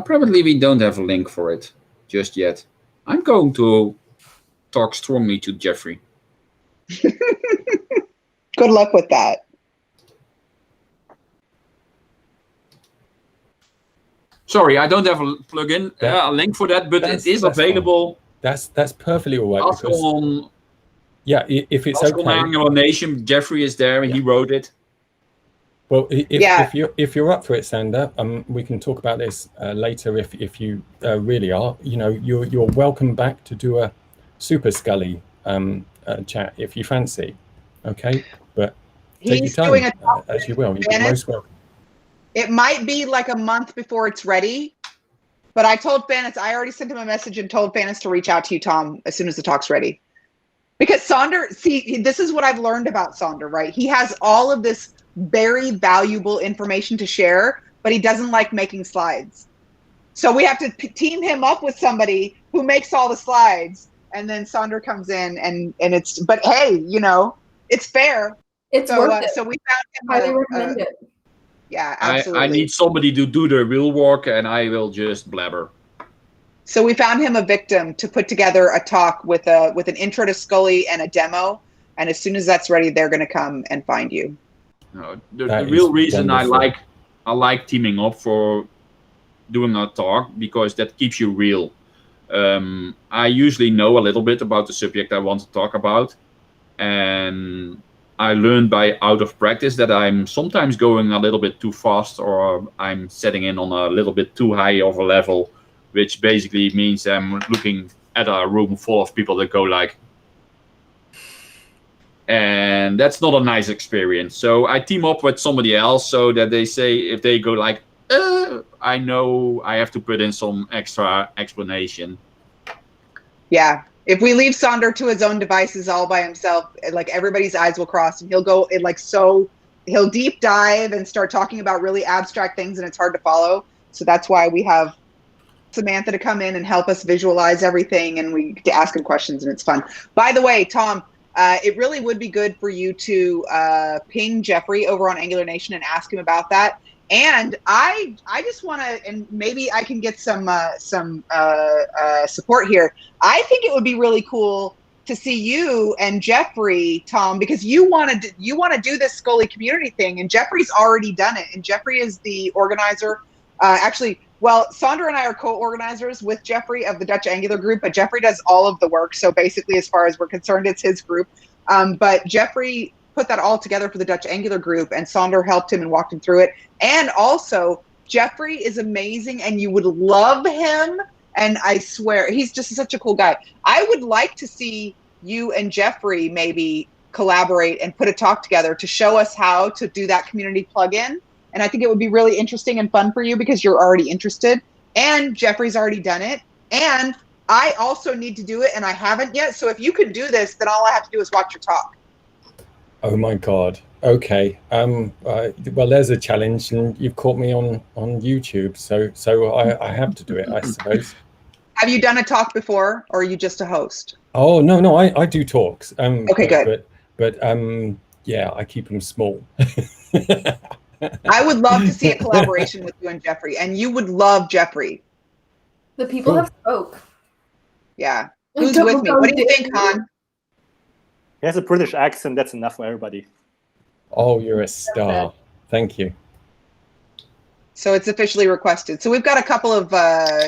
Probably we don't have a link for it just yet. I'm going to talk strongly to Jeffrey. Good luck with that. Sorry, I don't have a plugin, a link for that, but it is available. That's perfectly all right. Also on, if it's okay. On Angular Nation, Jeffrey is there, and he wrote it. Well, Yeah. if you're up for it, Sander, we can talk about this later. If you really are, you know, you're welcome back to do a Super Scully chat if you fancy. Okay, but take He's your doing time a talk as you will. You're Bennett. most welcome. It might be like a month before it's ready, but I told Fanis, I already sent him a message and told Fanis to reach out to you, Tom, as soon as the talk's ready. Because Sander, see, this is what I've learned about Sander, right? He has all of this very valuable information to share, but he doesn't like making slides. So we have to team him up with somebody who makes all the slides, and then Sander comes in and it's, but hey, you know, it's fair. It's So, worth it. so we found Highly him recommend it. yeah, absolutely. I need somebody to do the real work, and I will just blabber. So we found him a victim to put together a talk with an intro to Scully and a demo. And as soon as that's ready, they're going to come and find you. No, the real reason I like teaming up for doing a talk, because that keeps you real. I usually know a little bit about the subject I want to talk about, and I learned by out of practice that I'm sometimes going a little bit too fast, or I'm setting in on a little bit too high of a level, which basically means I'm looking at a room full of people that go like, and that's not a nice experience. So I team up with somebody else so that they say, if they go like, I know I have to put in some extra explanation. Yeah. If we leave Sander to his own devices all by himself, like everybody's eyes will cross and he'll go he'll deep dive and start talking about really abstract things and it's hard to follow. So that's why we have Samantha to come in and help us visualize everything, and we get to ask him questions, and it's fun. By the way, Tom, it really would be good for you to ping Jeffrey over on Angular Nation and ask him about that. And I just want to, and maybe I can get some support here. I think it would be really cool to see you and Jeffrey, Tom, because you want to do this Scully community thing, and Jeffrey's already done it. And Jeffrey is the organizer. Actually, well, Sander and I are co-organizers with Jeffrey of the Dutch Angular group, but Jeffrey does all of the work. So basically, as far as we're concerned, it's his group. But Jeffrey put that all together for the Dutch Angular group, and Sander helped him and walked him through it. And also, Jeffrey is amazing, and you would love him. And I swear, he's just such a cool guy. I would like to see you and Jeffrey maybe collaborate and put a talk together to show us how to do that community plugin. And I think it would be really interesting and fun for you because you're already interested, and Jeffrey's already done it. And I also need to do it, and I haven't yet. So if you can do this, then all I have to do is watch your talk. Oh my God. Okay. Well, there's a challenge, and you've caught me on YouTube, so I have to do it, I suppose. Have you done a talk before, or are you just a host? Oh no, I do talks. Okay, good. But yeah, I keep them small. I would love to see a collaboration with you and Jeffrey, and you would love Jeffrey. The people have spoke. Yeah. Who's with me? What do you think, Han? He has a British accent. That's enough for everybody. Oh, you're a star. Thank you. So it's officially requested. So we've got a couple of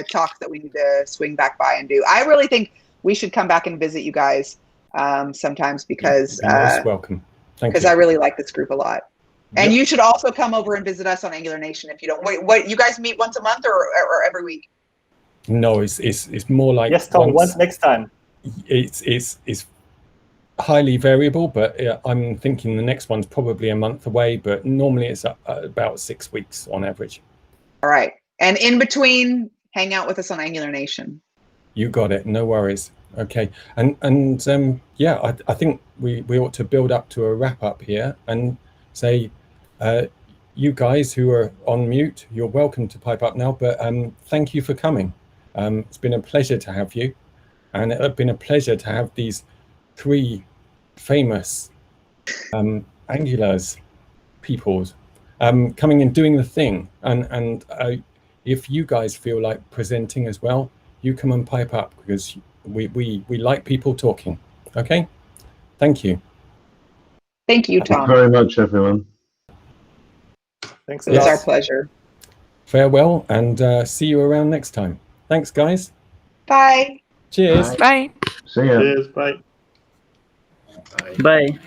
talks that we need to swing back by and do. I really think we should come back and visit you guys sometimes because you're most welcome. Thank you. Because I really like this group a lot. And you should also come over and visit us on Angular Nation if you don't. Wait, what? You guys meet once a month or every week? No, it's more like yes, Tom. Once next time. It's highly variable, but I'm thinking the next one's probably a month away. But normally it's about 6 weeks on average. All right, and in between, hang out with us on Angular Nation. You got it. No worries. Okay, and yeah, I think we ought to build up to a wrap up here and say. You guys who are on mute, you're welcome to pipe up now, but thank you for coming. It's been a pleasure to have you, and it's been a pleasure to have these 3 famous Angulars peoples coming and doing the thing. And if you guys feel like presenting as well, you come and pipe up because we like people talking. Okay? Thank you. Thank you, Tom. Thank you very much, everyone. Thanks. It was our pleasure. Farewell, and see you around next time. Thanks, guys. Bye. Cheers. Bye. See ya. Cheers. Bye. Bye. Bye.